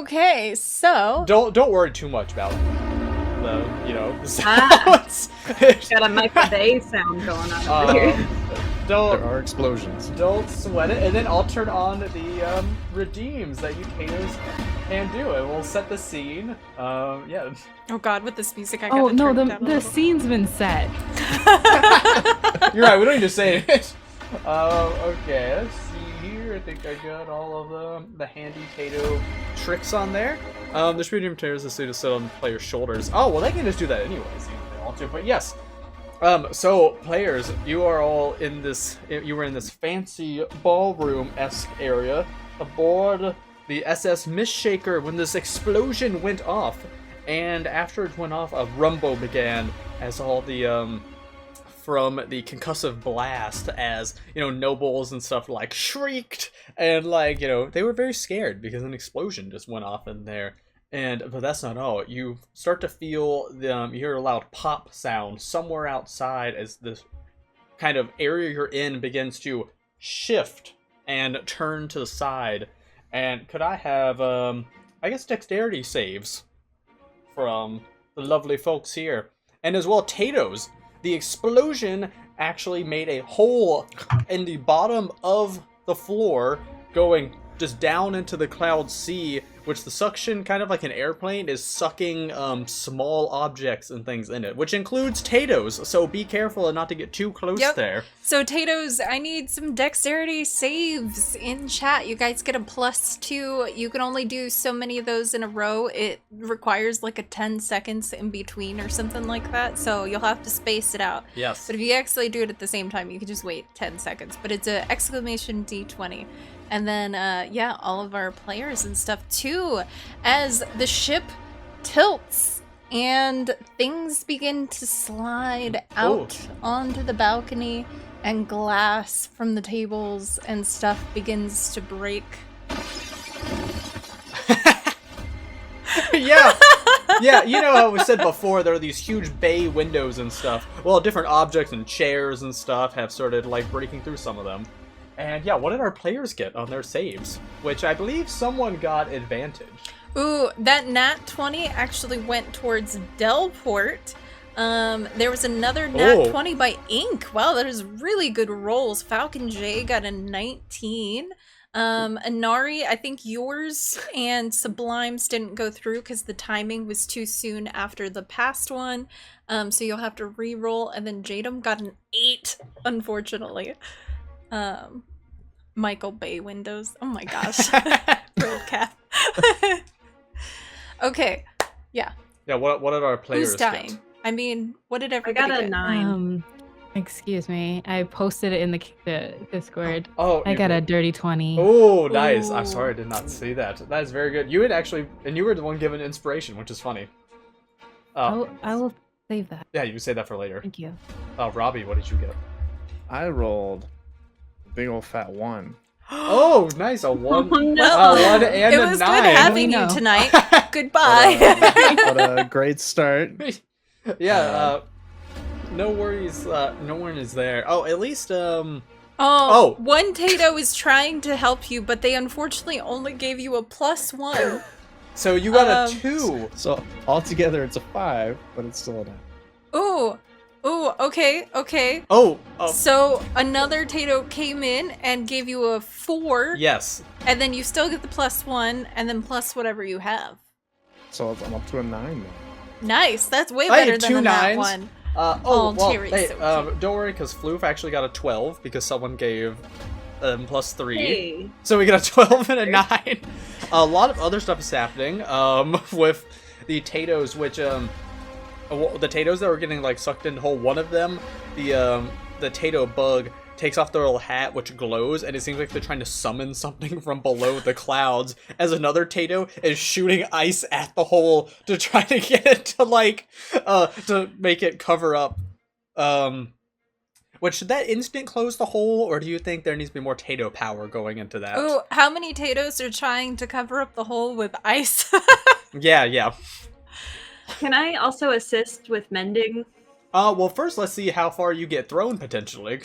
Okay, so Don't worry too much about the sounds. Got a Michael Bay sound going on over here. There are explosions. Don't sweat it, and then I'll turn on the redeems that you Katos can do, and we'll set the scene. Yeah. oh god, with this music, I gotta Oh no, turn it down a the little. scene's been set. You're right. We don't need to say it. Okay. Let's see here. I think I got all of the handy Tato tricks on there. The shooting materials is to sit on the player's shoulders. Oh well, they can just do that anyways if they want to. But yes. So players, you are all in this. You were in this fancy ballroom-esque area aboard the SS Mistshaker when this explosion went off, and after it went off, a rumble began as all the from the concussive blast, as nobles and stuff like shrieked and they were very scared because an explosion just went off in there. But that's not all. You start to feel you hear a loud pop sound somewhere outside as this kind of area you're in begins to shift and turn to the side. And could I have, I guess, dexterity saves from the lovely folks here, and as well Tato's. The explosion actually made a hole in the bottom of the floor, going just down into the cloud sea, which the suction, kind of like an airplane, is sucking small objects and things in it, which includes Tato's, so be careful and not to get too close there. So Tato's, I need some dexterity saves in chat. You guys get a +2. You can only do so many of those in a row. It requires like a 10 seconds in between or something like that, so you'll have to space it out. Yes. But if you actually do it at the same time, you can just wait 10 seconds. But it's a exclamation D20. And then, yeah, all of our players and stuff too, as the ship tilts and things begin to slide out onto the balcony, and glass from the tables and stuff begins to break. Yeah, how we said before, there are these huge bay windows and stuff. Well, different objects and chairs and stuff have started breaking through some of them. And yeah, what did our players get on their saves? Which I believe someone got advantage. Ooh, that nat 20 actually went towards Delport. There was another nat 20 by Ink. Wow, that is really good rolls. Falcon J got a 19. Inari, I think yours and Sublime's didn't go through because the timing was too soon after the past one. So you'll have to re-roll. And then Jadam got an 8, unfortunately. Michael Bay windows. Oh my gosh. Red cat. Okay. Yeah. Yeah, what did our players Who's dying? get? I mean, what did everybody I got a get? 9. Excuse me. I posted it in the Discord. Oh, I got a dirty 20. Oh, nice. Ooh. I'm sorry I did not see that. That is very good. You had actually, and you were the one given inspiration, which is funny. I will save that. Yeah, you can say that for later. Thank you. Robbie, what did you get? I rolled a big old fat 1. Oh, nice. A 1. Oh, no. A 1 and It a was 9. good having you No. tonight. Goodbye. What a great start. Yeah, no worries. No one is there. Oh, at least, Oh, one Tato is trying to help you, but they unfortunately only gave you a +1. so you got a 2. So altogether it's a 5, but it's still a 9. Ooh, okay. Oh. So another Tato came in and gave you a 4. Yes. And then you still get the +1, and then plus whatever you have. So I'm up to a 9 now. Nice. That's way I better had than 2 the nat 9s. 1. Well, Terry's hey, so cute. don't worry, because Floof actually got a 12 because someone gave +3. Hey. So we got a 12 and a 9. A lot of other stuff is happening with the Tatos, which the Tatos that were getting sucked into hole. One of them, the Tato bug takes off their little hat, which glows, and it seems like they're trying to summon something from below the clouds, as another Tato is shooting ice at the hole to try to get it to to make it cover up. Should that instant close the hole, or do you think there needs to be more Tato power going into that? Ooh, how many Tatos are trying to cover up the hole with ice? Yeah. Can I also assist with mending? Well, first let's see how far you get thrown, potentially.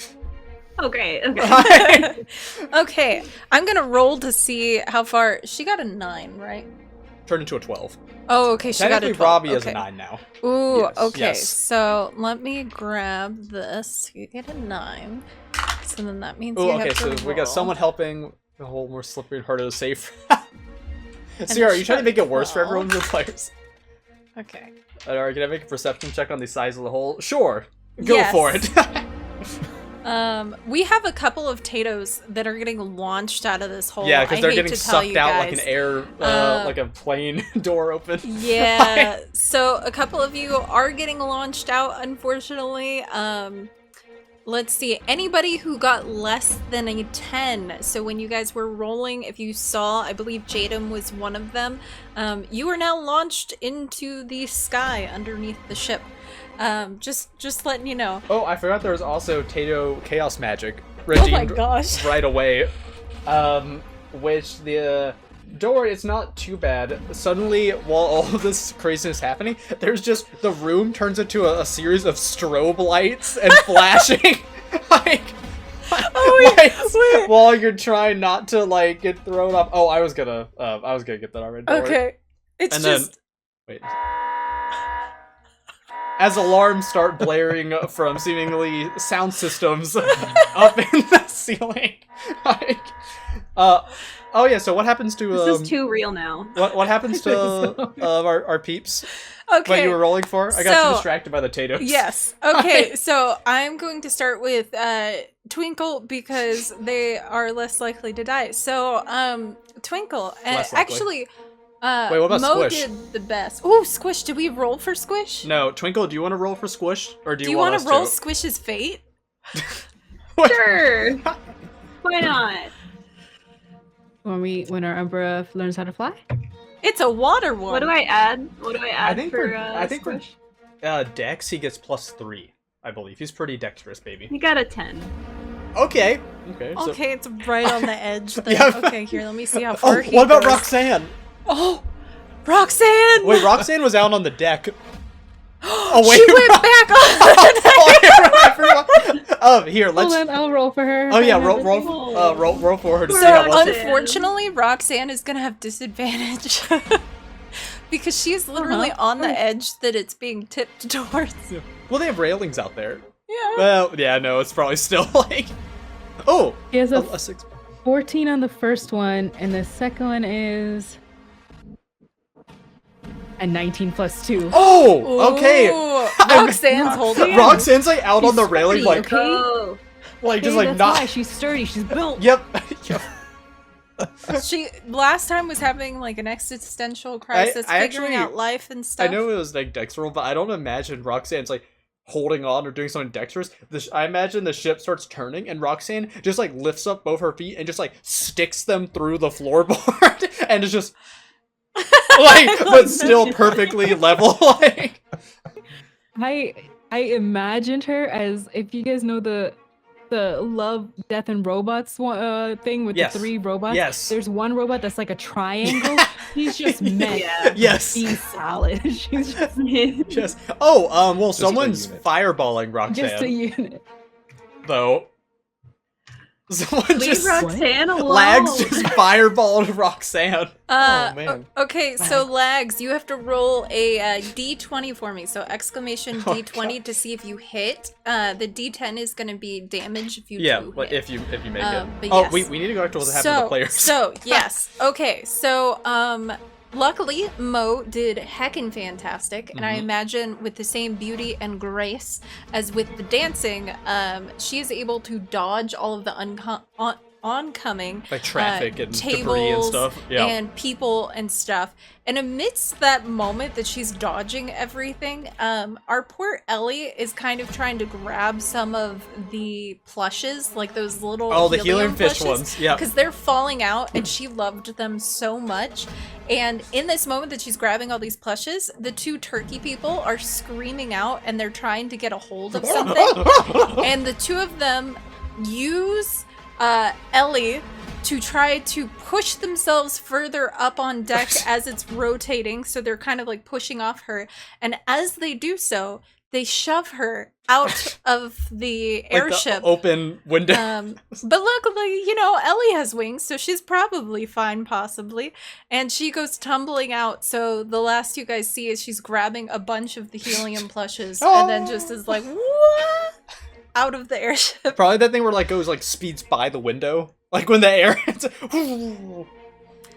Oh, great. Okay. Okay, I'm gonna roll to see how far. She got a 9, right? turned into a 12. Oh, okay, she got a Technically, 12. Robbie is a Okay. 9 now. Ooh, Yes, okay. yes. So let me grab this. You get a 9. So then that means Oh, you okay, have to so we got roll. someone helping the whole more slippery and harder to save. And Sierra, are a you trying to make it worse for 12. everyone in the players? Okay. Alright, can I make a perception check on the size of the hole? Sure. Go Yes. for it. We have a couple of Tatos that are getting launched out of this hole. Yeah, because I they're hate getting to tell sucked you out like guys. an air, like a plane door open. Yeah, so a couple of you are getting launched out, unfortunately. Let's see, anybody who got less than a 10. So when you guys were rolling, if you saw, I believe Jadam was one of them. You are now launched into the sky underneath the ship. Just letting you know. Oh, I forgot there was also Tato Chaos Magic Oh redeemed my gosh. right away. Which the door is not too bad. Suddenly, while all of this craziness is happening, there's just the room turns into a series of strobe lights and flashing, like. Oh, wait. While you're trying not to like get thrown off. Oh, I was gonna get that already. Don't worry. Okay. It's And just then, wait. As alarms start blaring from seemingly sound systems up in the ceiling, like, oh yeah. So what happens to This is too real now. what happens to our peeps? What okay. you were rolling for? I got too So- distracted by the Tatos. Yes. Okay, so I'm going to start with Twinkle because they are less likely to die. So, Twinkle, Less likely. actually, Wait, what about Mo Squish? did the best. Oh, Squish, did we roll for Squish? No, Twinkle. Do you want to roll for Squish, or do Do you you want want us to roll to? Squish's fate? Sure. Why not? When our Umbra learns how to fly? It's a water one. What do I add? What do I add think for for- I think for- Squish? Dex, he gets +3, I believe. He's pretty dexterous, baby. You got a 10. Okay. Okay. So, Okay, it's right on the edge. Then. Yeah. Okay, here, let me see how far oh, he what about goes. Roxanne? Oh, Roxanne! Wait, Roxanne was out on the deck. Oh wait, She went back on. Here, let's. Hold on, I'll roll for her. Oh yeah, I have roll, a roll, roll for her to see So how well. unfortunately, Roxanne is gonna have disadvantage because she's literally on the edge that it's being tipped towards. Well, they have railings out there. Yeah. Well, yeah, no, it's probably still like. Oh, He has a 6. 14 on the first one, and the second one is a 19 plus 2. Oh, okay. Ooh, Roxanne's holding. Roxanne's like out on the railing, sturdy, like, okay? Oh. like just Hey, like that's why not. she's sturdy. She's built. Yep. Yep. She last time was having like an existential crisis, I figuring actually- out life and stuff. I know it was like dex roll, but I don't imagine Roxanne's like holding on or doing something dexterous. I imagine the ship starts turning and Roxanne just like lifts up both her feet and just like sticks them through the floorboard and is just like, but still perfectly level. Like, I imagined her as, if you guys know the Love, Death, and Robots thing with Yes. the 3 robots. Yes. There's one robot that's like a triangle. He's just meant Yeah. yes. to be solid. She's just Yes. Oh, well, a someone's unit. fireballing just a Roxanne, unit. though. Someone Leave just Roxanne alone. Lags just fireballed Roxanne. Oh, man. Okay, so Lags, you have to roll a D20 for me. So exclamation Oh, D20 to see if you hit. The D10 is going to be damage if you Yeah, do but hit. if you make it. But Oh, yes. we need to go back to what happened to the players. So yes. Okay. So luckily Mo did heckin' fantastic, and I Mhm. imagine with the same beauty and grace as with the dancing, she is able to dodge all of the oncoming like traffic and debris and tables stuff. Yeah. and people and stuff. And amidst that moment that she's dodging everything, our poor Ellie is kind of trying to grab some of the plushes, like those little Oh, the helium fish plushes, ones. Yeah. because they're falling out, and she loved them so much. And in this moment that she's grabbing all these plushes, the 2 turkey people are screaming out, and they're trying to get a hold of something. And the 2 of them use Ellie to try to push themselves further up on deck as it's rotating, so they're kind of like pushing off her. And as they do so, they shove her out of the airship. Like the open window. But luckily, you know, Ellie has wings, so she's probably fine, possibly. And she goes tumbling out. So the last you guys see is she's grabbing a bunch of the helium plushes and then just is like, what? Out of the airship. Probably that thing where like goes like speeds by the window, like when the air.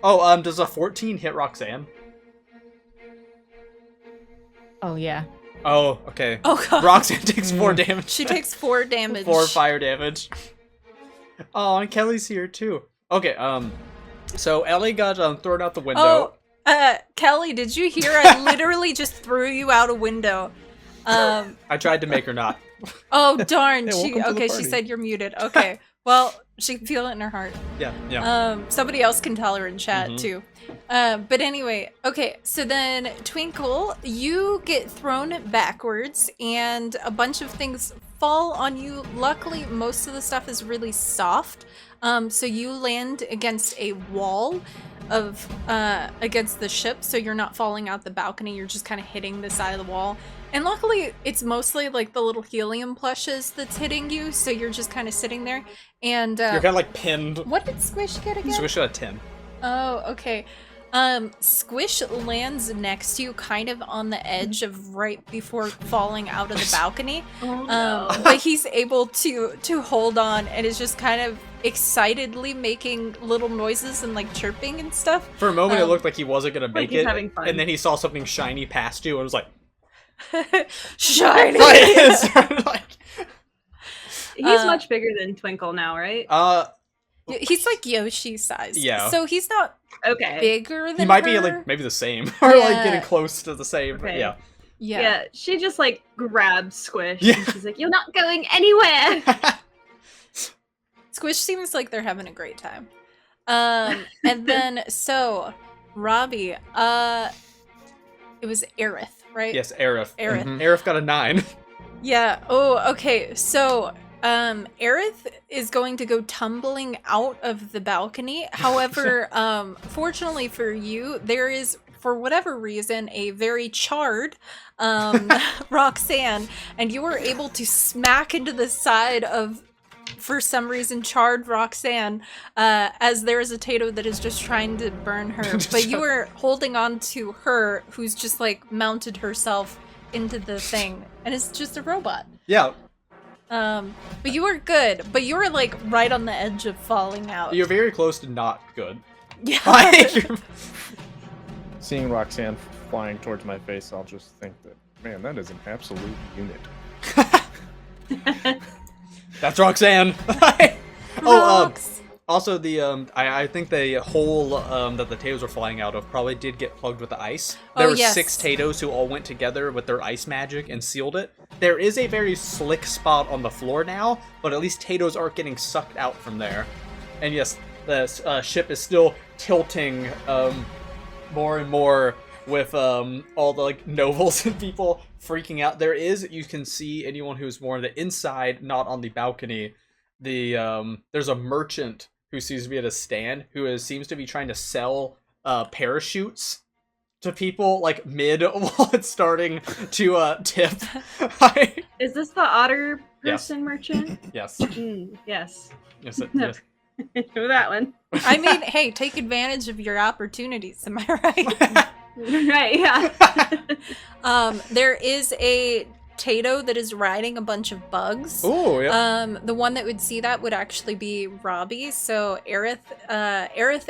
Oh, does a 14 hit Roxanne? Oh yeah. Oh, okay. Oh god. Roxanne takes 4 damage. She takes 4 damage. 4 fire damage. Oh, and Kelly's here too. Okay, so Ellie got thrown out the window. Oh, Kelly, did you hear? I literally just threw you out a window. I tried to make her not. Oh darn. Hey, welcome to the She party. said you're muted. Okay. Well, she can feel it in her heart. Yeah. Somebody else can tell her in chat too. But anyway, okay, so then Twinkle, you get thrown backwards and a bunch of things fall on you. Luckily, most of the stuff is really soft. So you land against a wall of against the ship, so you're not falling out the balcony, you're just kind of hitting the side of the wall. And luckily, it's mostly like the little helium plushes that's hitting you, so you're just kind of sitting there. And You're kind of like pinned. what did Squish get again? Squish got a 10. Oh, okay. Squish lands next to you, kind of on the edge of right before falling out of the balcony. Oh, no. But he's able to hold on and is just kind of excitedly making little noises and like chirping and stuff. For a moment, it looked like he wasn't gonna make he's it, having fun. and then he saw something shiny past you and was like, Shiny. like, He's much bigger than Twinkle now, right? He's like Yoshi size. Yeah. So he's not Okay. bigger than he might her. be like maybe the same, or like Yeah. getting close to the same. Okay. Yeah. Yeah. She just like grabs Squish. Yeah. And she's like, "You're not going anywhere." Squish seems like they're having a great time. And then so Robbie, it was Aerith, right? Yes, Aerith. Aerith. Aerith got a 9. Yeah. Oh, okay. So, Aerith is going to go tumbling out of the balcony. However, fortunately for you, there is, for whatever reason, a very charred Roxanne, and you were able to smack into the side of, for some reason, charred Roxanne, as there is a Tato that is just trying to burn her. But you were holding on to her, who's just like mounted herself into the thing, and it's just a robot. Yeah. But you were good, but you were like right on the edge of falling out. You're very close to not good. Yeah. Like, you're- Seeing Roxanne flying towards my face, I'll just think that, man, that is an absolute unit. That's Roxanne. Rox. Also, the I think the hole that the Tatos were flying out of probably did get plugged with the ice. There Oh, were yes. 6 Tatos who all went together with their ice magic and sealed it. There is a very slick spot on the floor now, but at least Tatos aren't getting sucked out from there. And yes, the ship is still tilting more and more with all the like nobles and people freaking out. There is, you can see anyone who's more on the inside, not on the balcony. There's a merchant who seems to be at a stand seems to be trying to sell parachutes to people like mid while it's starting to tip. Is this the otter person merchant? Yes. Yes. Yes. Yes. I know that one. I mean, hey, take advantage of your opportunities. Am I right? Right, yeah. There is a Tato that is riding a bunch of bugs. Oh, yeah. The one that would see that would actually be Robbie. So Aerith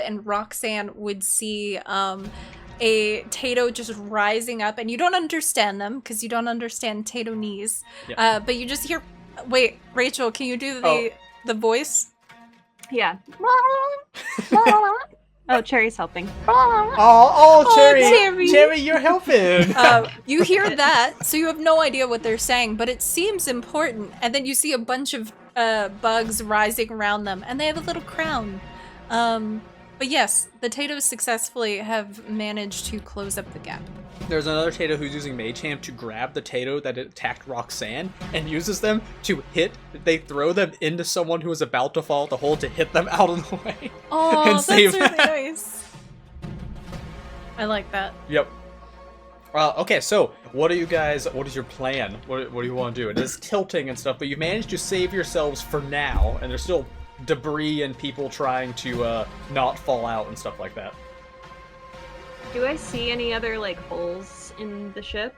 and Roxanne would see a Tato just rising up, and you don't understand them because you don't understand Tatonese. Yeah. But you just hear. Wait, Rachel, can you do the voice? Yeah. Oh, Cherry's helping. Oh, Cherry! Cherry. Cherry, you're helping! You hear that, so you have no idea what they're saying, but it seems important. And then you see a bunch of bugs rising around them, and they have a little crown. But yes, the Tatos successfully have managed to close up the gap. There's another Tato who's using Mage Hand to grab the Tato that attacked Roxanne and uses them to hit. They throw them into someone who is about to fall at the hole to hit them out of the way. Oh, And that's save really them. nice. I like that. Yep. Okay, so what is your plan? What do you want to do? It is tilting and stuff, but you managed to save yourselves for now, and there's still debris and people trying to not fall out and stuff like that. Do I see any other like holes in the ship?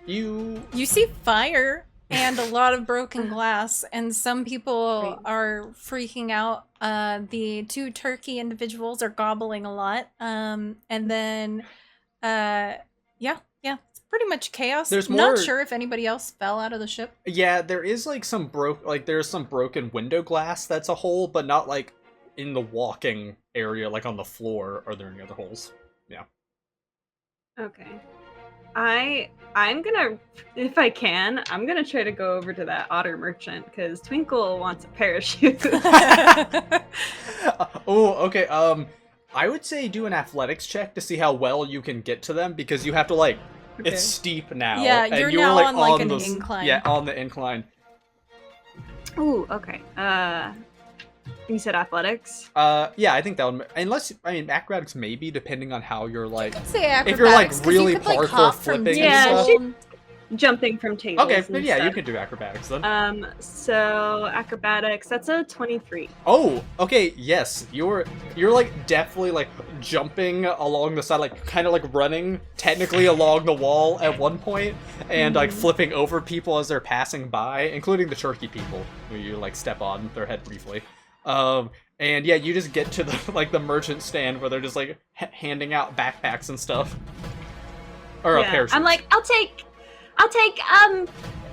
You see fire and a lot of broken glass, and some people Great. are freaking out. The 2 turkey individuals are gobbling a lot. And then, yeah, it's pretty much chaos. There's Not more- sure if anybody else fell out of the ship. Yeah, there is like there's some broken window glass that's a hole, but not like in the walking area, like on the floor. Are there any other holes? Yeah. Okay. I'm gonna, if I can, I'm gonna try to go over to that otter merchant because Twinkle wants a parachute. Oh, okay. I would say do an athletics check to see how well you can get to them, because you have to like Okay. it's steep now. Yeah, and you're you now were, like, on, like, an the incline. Yeah, on the incline. Ooh, okay. You said athletics? Yeah, I think that would. Acrobatics maybe, depending on how you're like. Say acrobatics, If you're like 'cause really you could, like, parkour hop from flipping Yeah, and she- stuff. Jumping from tables. Okay, and yeah, you stuff. can do acrobatics then. So acrobatics, that's a 23. Oh, okay, yes. You're like definitely like jumping along the side, like kind of like running technically along the wall at one point, and like flipping over people as they're passing by, including the turkey people who you like step on their head briefly. And yeah, you just get to the like the merchant stand where they're just like handing out backpacks and stuff. Or a parachute. I'm like, I'll take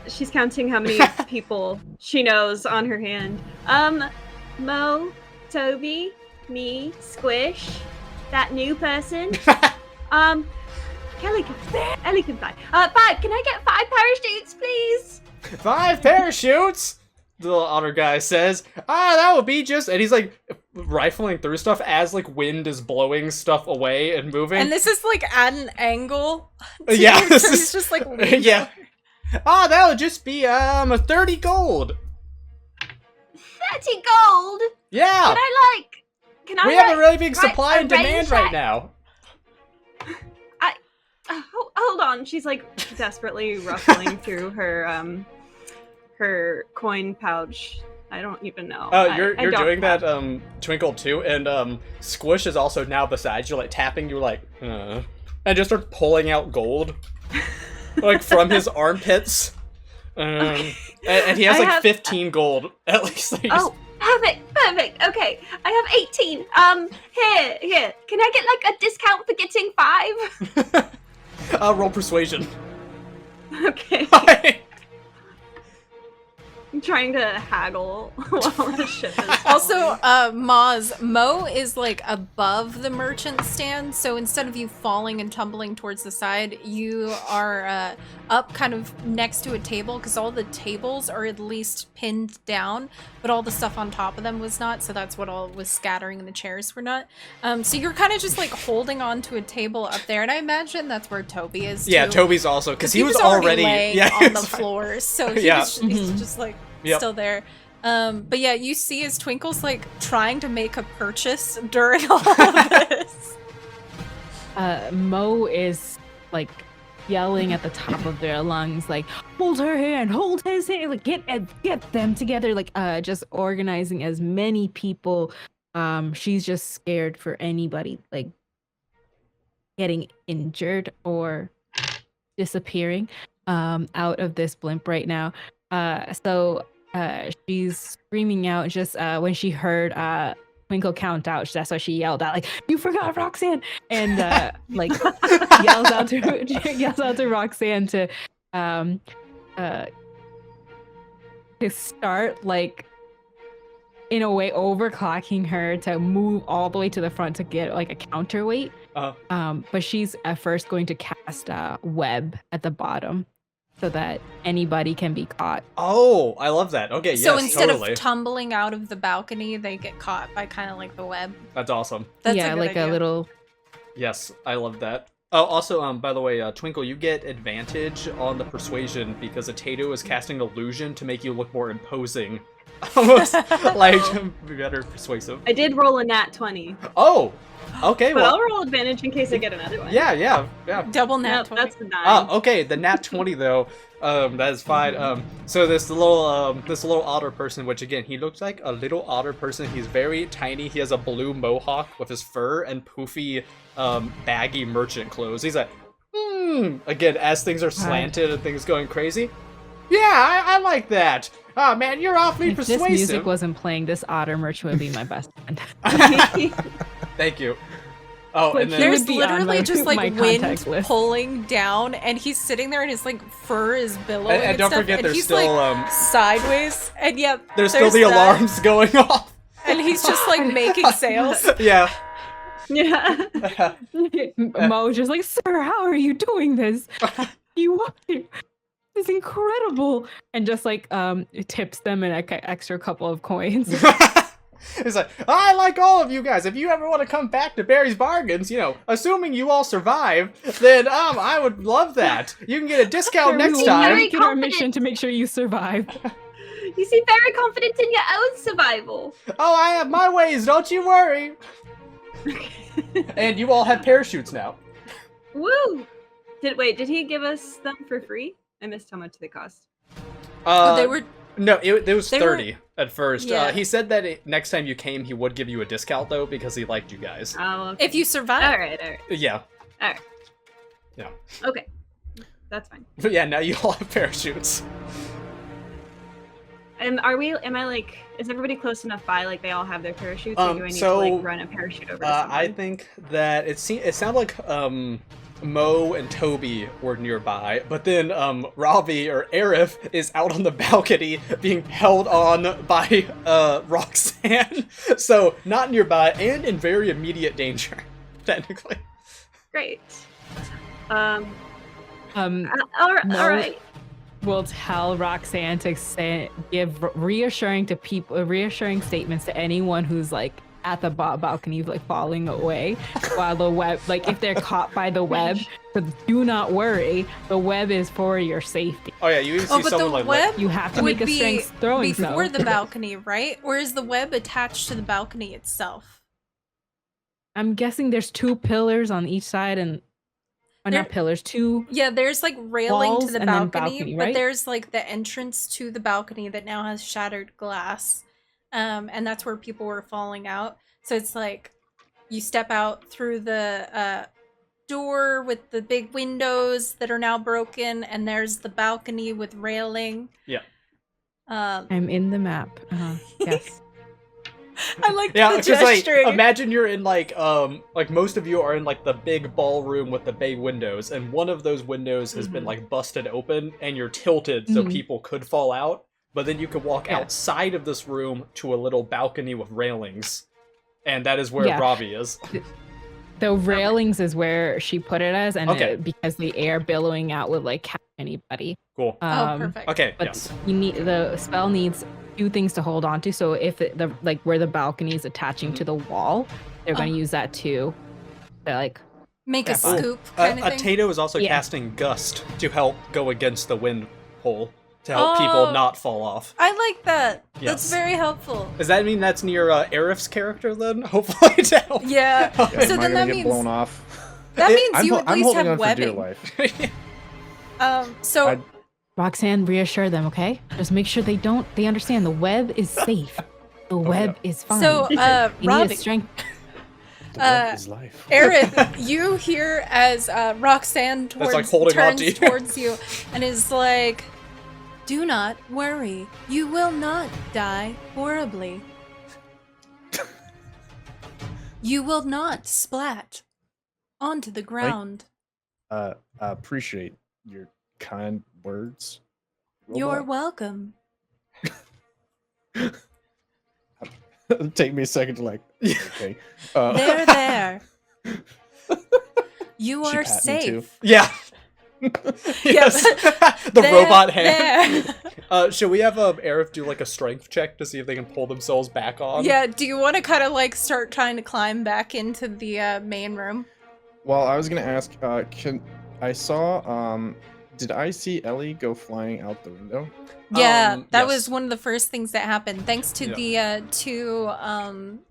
she's counting how many people she knows on her hand. Mo, Toby, me, Squish, that new person. Ellie can fly. 5, can I get 5 parachutes, please? 5 parachutes? The little otter guy says, that would be just... And he's, like, rifling through stuff as, like, wind is blowing stuff away and moving. And this is like at an angle. Yeah, So this he's is... just like leaning Yeah. That would just be, 30 gold. 30 gold? Yeah! Can I We have a really big write supply a and demand range right check? now. Hold on. She's like desperately ruffling through her coin pouch. I don't even know. Oh, I you're don't doing have- that, Twinkle, too, and, Squish is also now beside you, like, tapping you, like, and just starts pulling out gold, like, from his armpits. And he has, I like, have- 15 gold, at least. Like, Oh, perfect. Okay, I have 18. Here. Can I get like a discount for getting 5? roll persuasion. Okay. I'm trying to haggle while the ship is Also, falling. Mo is like above the merchant stand, so instead of you falling and tumbling towards the side, you are up kind of next to a table, because all the tables are at least pinned down, but all the stuff on top of them was not, so that's what all was scattering and the chairs were not. So you're kind of just like holding on to a table up there, and I imagine that's where Toby is too. Yeah, Toby's also, because he was already already laying yeah, on the it's fine. floor, so he's Yeah. just like Yep. still there. But yeah, you see as Twinkle's like trying to make a purchase during all of this. Mo is like yelling at the top of their lungs, like, hold her hand, hold his hand, like get them together, like just organizing as many people. She's just scared for anybody like getting injured or disappearing out of this blimp right now. So she's screaming out just when she heard Twinkle count out. That's why she yelled out, like, "You forgot Roxanne!" And like yells out to Roxanne to start like in a way overclocking her to move all the way to the front to get like a counterweight. But she's at first going to cast a web at the bottom, so that anybody can be caught. Oh, I love that. Okay, So yes, instead totally. of tumbling out of the balcony, they get caught by kind of like the web. That's awesome. That's yeah, a good like idea. a little. Yes, I love that. Oh, also, by the way, Twinkle, you get advantage on the persuasion because a Tato is casting illusion to make you look more imposing Almost like better persuasive. I did roll a nat 20, Oh, okay. but Well, I'll roll advantage in case I get another one. yeah. Double nat Nope, 20. that's the 9. Oh, okay. The nat 20 though, that is fine. So this little otter person, which again, he looks like a little otter person. He's very tiny. He has a blue mohawk with his fur and poofy, baggy merchant clothes. He's like, again, as things are slanted and things going crazy. Yeah, I like that. Oh man, you're awfully If persuasive. this music wasn't playing, this otter merchant would be my best friend. Thank you. Oh, Like, and then There's would be on literally my- just my like wind contact list. pulling down, and he's sitting there, and his like fur is billowing. and don't stuff, forget and there's he's still like sideways, and yeah, there's still the that, alarms going off. and he's just like making sails. Yeah. Yeah. Mo's just like, sir, how are you doing this? You are. It's incredible. And just like tips them an extra couple of coins. It's like, I like all of you guys. If you ever want to come back to Barry's Bargains, assuming you all survive, then I would love that. You can get a discount We next will time. make it our confident. mission to make sure you survive. You seem very confident in your own survival. Oh, I have my ways, don't you worry. And you all have parachutes now. Woo! Did he give us them for free? I missed how much they cost. They were No, it was They were- 30 at first. Yeah. He said that next time you came, he would give you a discount though because he liked you guys. Oh, okay. if you survive. All right. Yeah, Okay. That's fine. but yeah, now you all have parachutes. Am I like? Is everybody close enough by? Like they all have their parachutes, or do I need so, to like run a parachute over to someone? I think that it sounded like Mo and Toby were nearby, but then Robbie or Arif is out on the balcony being held on by Roxanne, so not nearby and in very immediate danger, technically. Great. Mo All right. will tell Roxanne to give reassuring statements to anyone who's like at the balcony, like falling away, while the web, like if they're caught by the web, so do not worry, the web is for your safety. Oh yeah, you even see Oh, but someone the like web You have to would make a be strength throwing before throw. the balcony, right? Or is the web attached to the balcony itself? I'm guessing there's 2 pillars on each side, and or There- not pillars, 2. Yeah, there's like railing Walls to the and then balcony, balcony, but right? there's like the entrance to the balcony that now has shattered glass. And that's where people were falling out. So it's like you step out through the door with the big windows that are now broken, and there's the balcony with railing. Yeah. I'm in the map. Yes. I like Yeah, the because like gesturing. imagine you're in like most of you are in like the big ballroom with the big windows, and one of those windows has been like busted open, and you're tilted so Mhm. people could fall out. But then you could walk Yeah. outside of this room to a little balcony with railings, and that is where Yeah. Robbie is. The railings is where she put it as, and Okay. because the air billowing out would like catch anybody. Cool. Oh, perfect. Okay. But Yes. you need the spell needs 2 things to hold on to. So if the like where the balcony is attaching to the wall, they're going to use that too. To like Make a Grab on. scoop kind of thing. Tato is also Yeah. casting Gust to help go against the wind hole to help people Oh. not fall off. I like that. Yes. That's very helpful. Does that mean that's near Arif's character then? Hopefully to help. Yeah. Yeah, So am I then gonna that get means blown off? that means I'm, you hol- at I'm least holding have on for dear webbing. life. So I- Roxanne, reassure them, okay? Just make sure they understand the web is safe. The web is fine. so you need Robbie, a strength. The web is life. Aerith, you hear as Roxanne like holding on turns to you. towards you and is like, "Do not worry. You will not die horribly. You will not splat onto the ground. I appreciate your kind words. You're Robot. welcome." Take me a second to like. Okay. There. You She are pat me too. safe. Yeah. Yes. The There, robot hand. there. Should we have Arif do like a strength check to see if they can pull themselves back on? Yeah, do you want to kind of like start trying to climb back into the main room? Well, I was gonna ask. I saw Did I see Ellie go flying out the window? Yeah, that yes. was one of the first things that happened, thanks to the two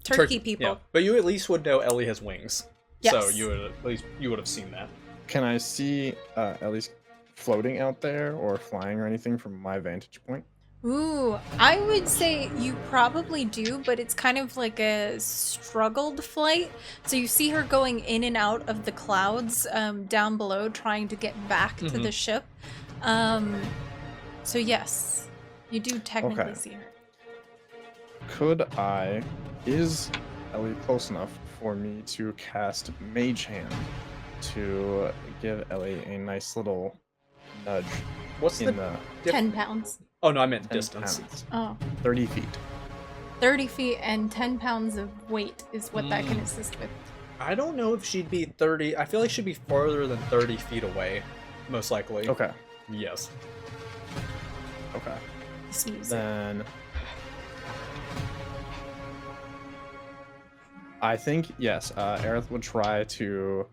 turkey people. Yeah, but you at least would know Ellie has wings. So Yes. you would have seen that. Can I see Ellie's floating out there or flying or anything from my vantage point? Ooh, I would say you probably do, but it's kind of like a struggled flight. So you see her going in and out of the clouds down below, trying to get back to the ship. So yes, you do technically see her. Is Ellie close enough for me to cast Mage Hand to give Ellie a nice little nudge? What's in the 10 pounds. Oh no, I meant 10 distance. pounds, Oh. 30 feet. 30 feet and 10 pounds of weight is what that can assist with. I don't know if she'd be 30. I feel like she'd be farther than 30 feet away, most likely. Okay. Yes. Okay. Smooth. Then I think yes, Aerith would try to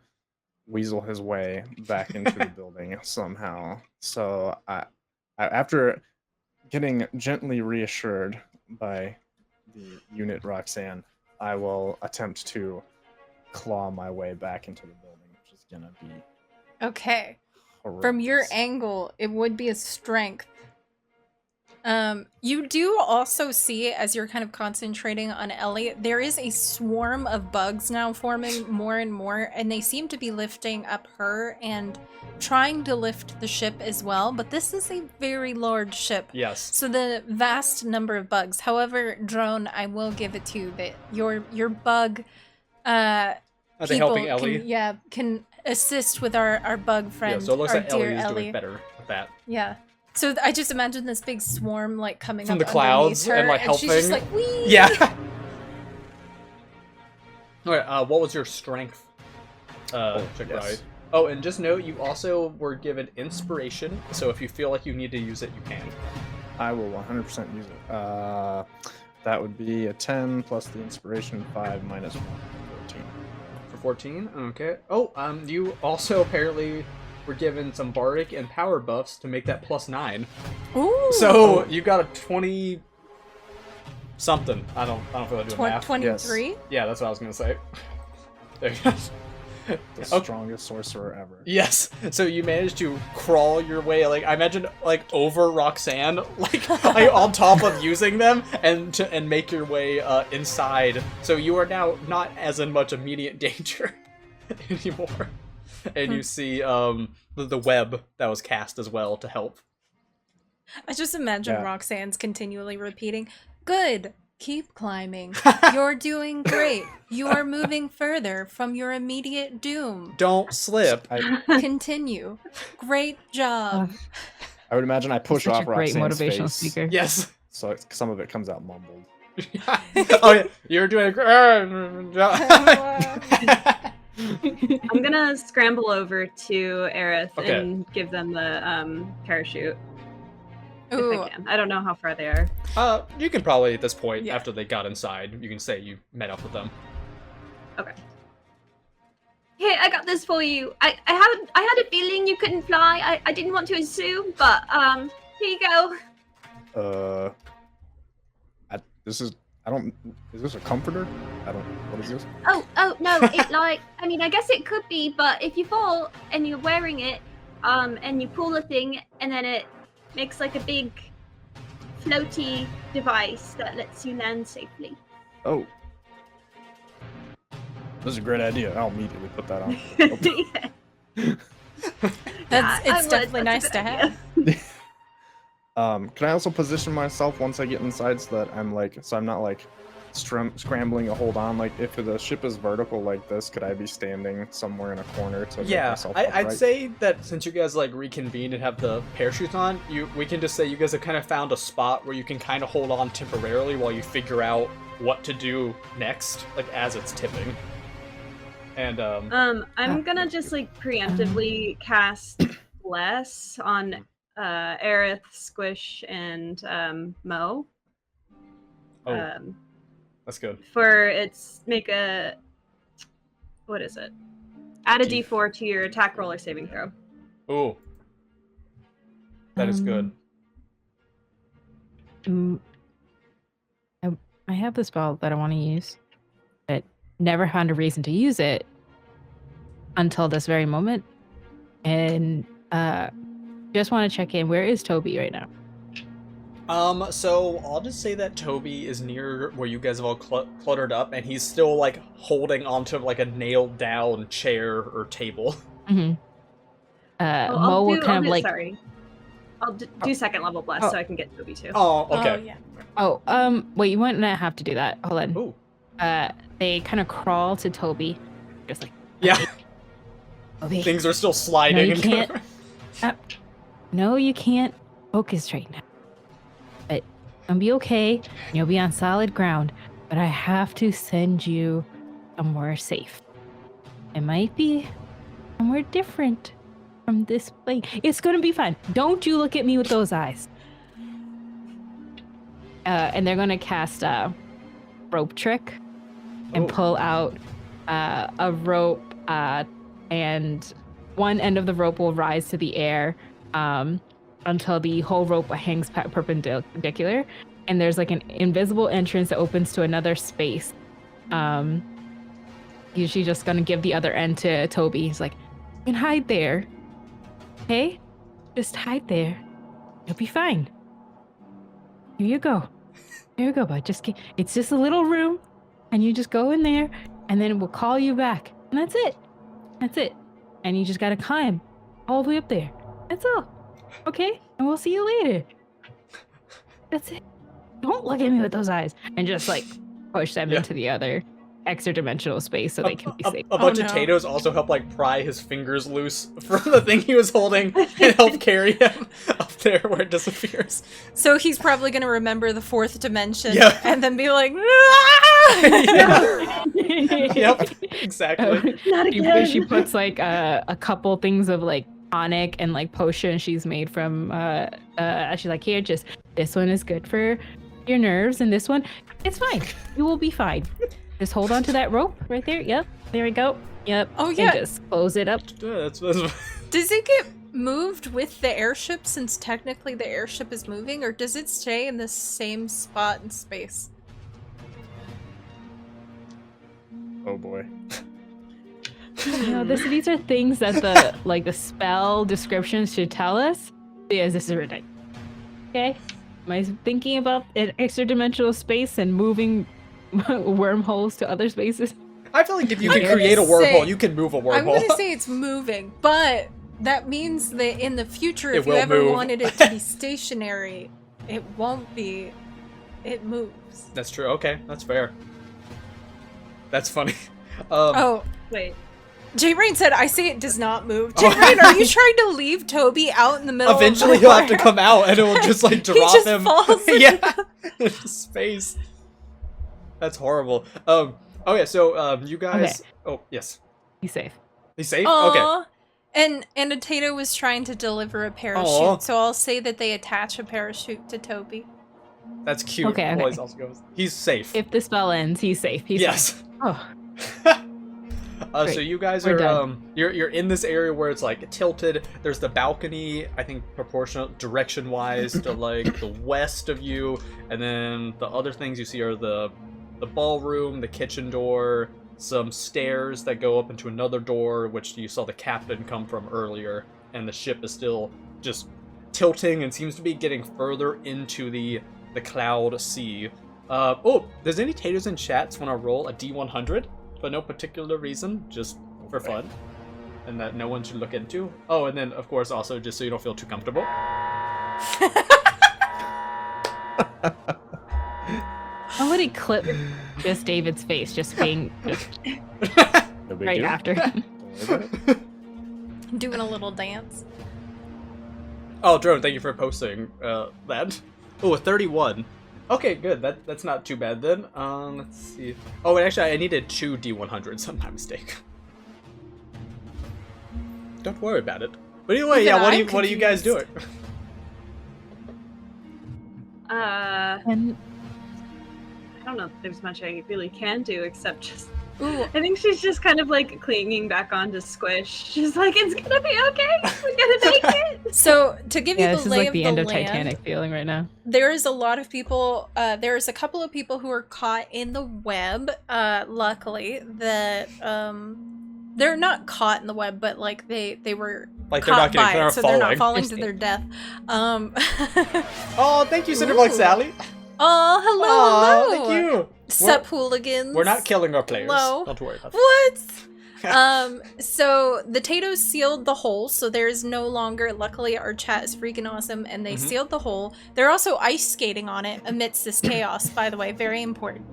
weasel his way back into the building somehow. So after getting gently reassured by the unit Roxanne, I will attempt to claw my way back into the building, which is gonna be Okay. horrendous. From your angle, it would be a strength. You do also see, as you're kind of concentrating on Ellie, there is a swarm of bugs now forming more and more, and they seem to be lifting up her and trying to lift the ship as well, but this is a very large ship. Yes. So the vast number of bugs. However, Drone, I will give it to you that your bug Are they people helping Ellie? can assist with our bug friend, Yeah, so it looks our like dear Ellie is Ellie. doing better with that. Yeah. So I just imagine this big swarm like coming From up the clouds underneath her, and, like, she's just helping. like, wee. Yeah. Alright, what was your strength? Check yes. right. Oh, and just note, you also were given inspiration, so if you feel like you need to use it, you can. I will 100% use it. That would be a 10 plus the inspiration 5 minus 1, 14. For 14? Okay. Oh, you also apparently were given some bardic and power buffs to make that plus 9. Ooh. So you got a 20 something. I don't feel like doing math. 23? Yeah, that's what I was gonna say. There you go. The strongest sorcerer ever. Yes. So you managed to crawl your way, like I imagine, like over Roxanne, like on top of using them, and make your way inside. So you are now not as in much immediate danger anymore. And you see the web that was cast as well to help. I just imagine Yeah. Roxanne's continually repeating, good, keep climbing. You're doing great. You are moving further from your immediate doom. Don't slip. Continue. Great job. I would imagine I push Such off a great Roxanne's motivational face, speaker. Yes. so some of it comes out mumbled. Oh yeah, you're doing a great. I'm gonna scramble over to Aerith Okay. and give them the parachute Ooh. if I can. I don't know how far they are. You can probably at this point, Yeah. after they got inside, you can say you met up with them. Hey, I got this for you. I had a feeling you couldn't fly. I didn't want to assume, but here you go. Is this a comforter? What is this? Oh no, I guess it could be, but if you fall and you're wearing it, and you pull a thing, and then it makes like a big floaty device that lets you land safely. Oh. This is a great idea. I'll immediately put that on. Yeah. It's definitely nice to have. Can I also position myself once I get inside so that I'm not like scrambling to hold on? Like if the ship is vertical like this, could I be standing somewhere in a corner to get Yeah, myself I'd upright? say that since you guys like reconvened and have the parachutes on, we can just say you guys have kind of found a spot where you can kind of hold on temporarily while you figure out what to do next, like as it's tipping. And I'm gonna just like preemptively cast Bless on Aerith, Squish, and Mo. That's good. For its what is it? Add a D4 to your attack roll or saving throw. Ooh. That is good. I have the spell that I want to use, but never found a reason to use it until this very moment. And just want to check in. Where is Toby right now? So I'll just say that Toby is near where you guys have all cluttered up, and he's still like holding onto like a nailed down chair or table. Mm-hmm. Mo will kind of like. Sorry, I'll do second level bless so I can get Toby too. Oh, okay. Oh, yeah. Wait, you might not have to do that. Hold on. Ooh. They kind of crawl to Toby, just like. Yeah. Toby. Things are still sliding. No, you can't. No, you can't focus right now. But you'll be okay. You'll be on solid ground. But I have to send you somewhere safe. It might be somewhere different from this plane. It's gonna be fine. Don't you look at me with those eyes. And they're gonna cast a rope trick and pull out a rope, and one end of the rope will rise to the air until the whole rope hangs perpendicular, and there's like an invisible entrance that opens to another space. Usually just gonna give the other end to Toby. He's like, you can hide there. Okay? Just hide there. You'll be fine. Here you go. Here you go, bud. It's just a little room, and you just go in there, and then we'll call you back. And that's it. That's it. And you just gotta climb all the way up there. That's all. Okay? And we'll see you later. That's it. Don't look at me with those eyes. And just like push them into the other extra dimensional space so they can be safe. A bunch of potatoes also help like pry his fingers loose from the thing he was holding and help carry him up there where it disappears. So he's probably going to remember the fourth dimension and then be like, Yep, exactly. Not again. She puts like a couple things of like tonic and like potion she's made from she's like, here, just this one is good for your nerves, and this one, it's fine. You will be fine. Just hold on to that rope right there. Yep. There we go. Yep. Oh, yeah. And just close it up. That's does it get moved with the airship since technically the airship is moving, or does it stay in the same spot in space? Oh boy. You know, these are things that the like the spell descriptions should tell us. Yes, this is ridiculous. Okay? Am I thinking about an extra dimensional space and moving wormholes to other spaces? I feel like if you can create a wormhole, you can move a wormhole. I'm going to say it's moving, but that means that in the future, if It you will ever move. wanted it to be stationary, it won't be. It moves. That's true. Okay, that's fair. That's funny. Oh, Wait. J-Rain said, I say it does not move. J-Rain, are you trying to leave Toby out in the middle Eventually of the he'll have to come out and it will just like drop just him. falls Yeah, into space. That's horrible. Okay, so you guys. Okay. Oh yes. He's safe. He's safe. Aw. Okay. And a Tato was trying to deliver a parachute, Aw. so I'll say that they attach a parachute to Toby. That's cute. Okay, okay. Always also goes. He's safe. If the spell ends, he's safe. He's Yes. safe. Oh. So Great. you guys We're are done. you're in this area where it's like tilted. There's the balcony, I think proportional direction wise to like the west of you, and then the other things you see are the ballroom, the kitchen door, some stairs that go up into another door, which you saw the captain come from earlier, and the ship is still just tilting and seems to be getting further into the cloud sea. Does any taters in chats want to roll a D100 for no particular reason, just for fun, and that no one should look into? Oh, and then of course also just so you don't feel too comfortable. Somebody clip just David's face, just being just No big right deal. after. Don't worry about it. Doing a little dance. Oh, Drone, thank you for posting that. Oh, a 31. Okay, good. That's not too bad then. Let's see. Oh, and actually, I needed 2 D100s. My mistake. Don't worry about it. But anyway, Even yeah. What I'm are you guys doing? confused. And I don't know if there's much I really can do except just Ooh, I think she's just kind of like clinging back onto Squish. She's like, it's gonna be okay. We're gonna make it. so to give you Yeah, the this is lay like of the the end of land, Titanic feeling right now. there is a lot of people. There's a couple of people who are caught in the web. Luckily, that they're not caught in the web, but like they were Like they're caught not getting, by they're it, not so they're not falling. falling to their death. Oh, thank you, Cinderblock Ooh. Sally. Oh, hello, Oh, hello. thank you. Sup, hooligans. We're not killing our players. Hello. Don't worry about that. What? So the Tatos sealed the hole, so there is no longer, luckily our chat is freaking awesome, and they sealed the hole. They're also ice skating on it amidst this chaos, by the way, very important.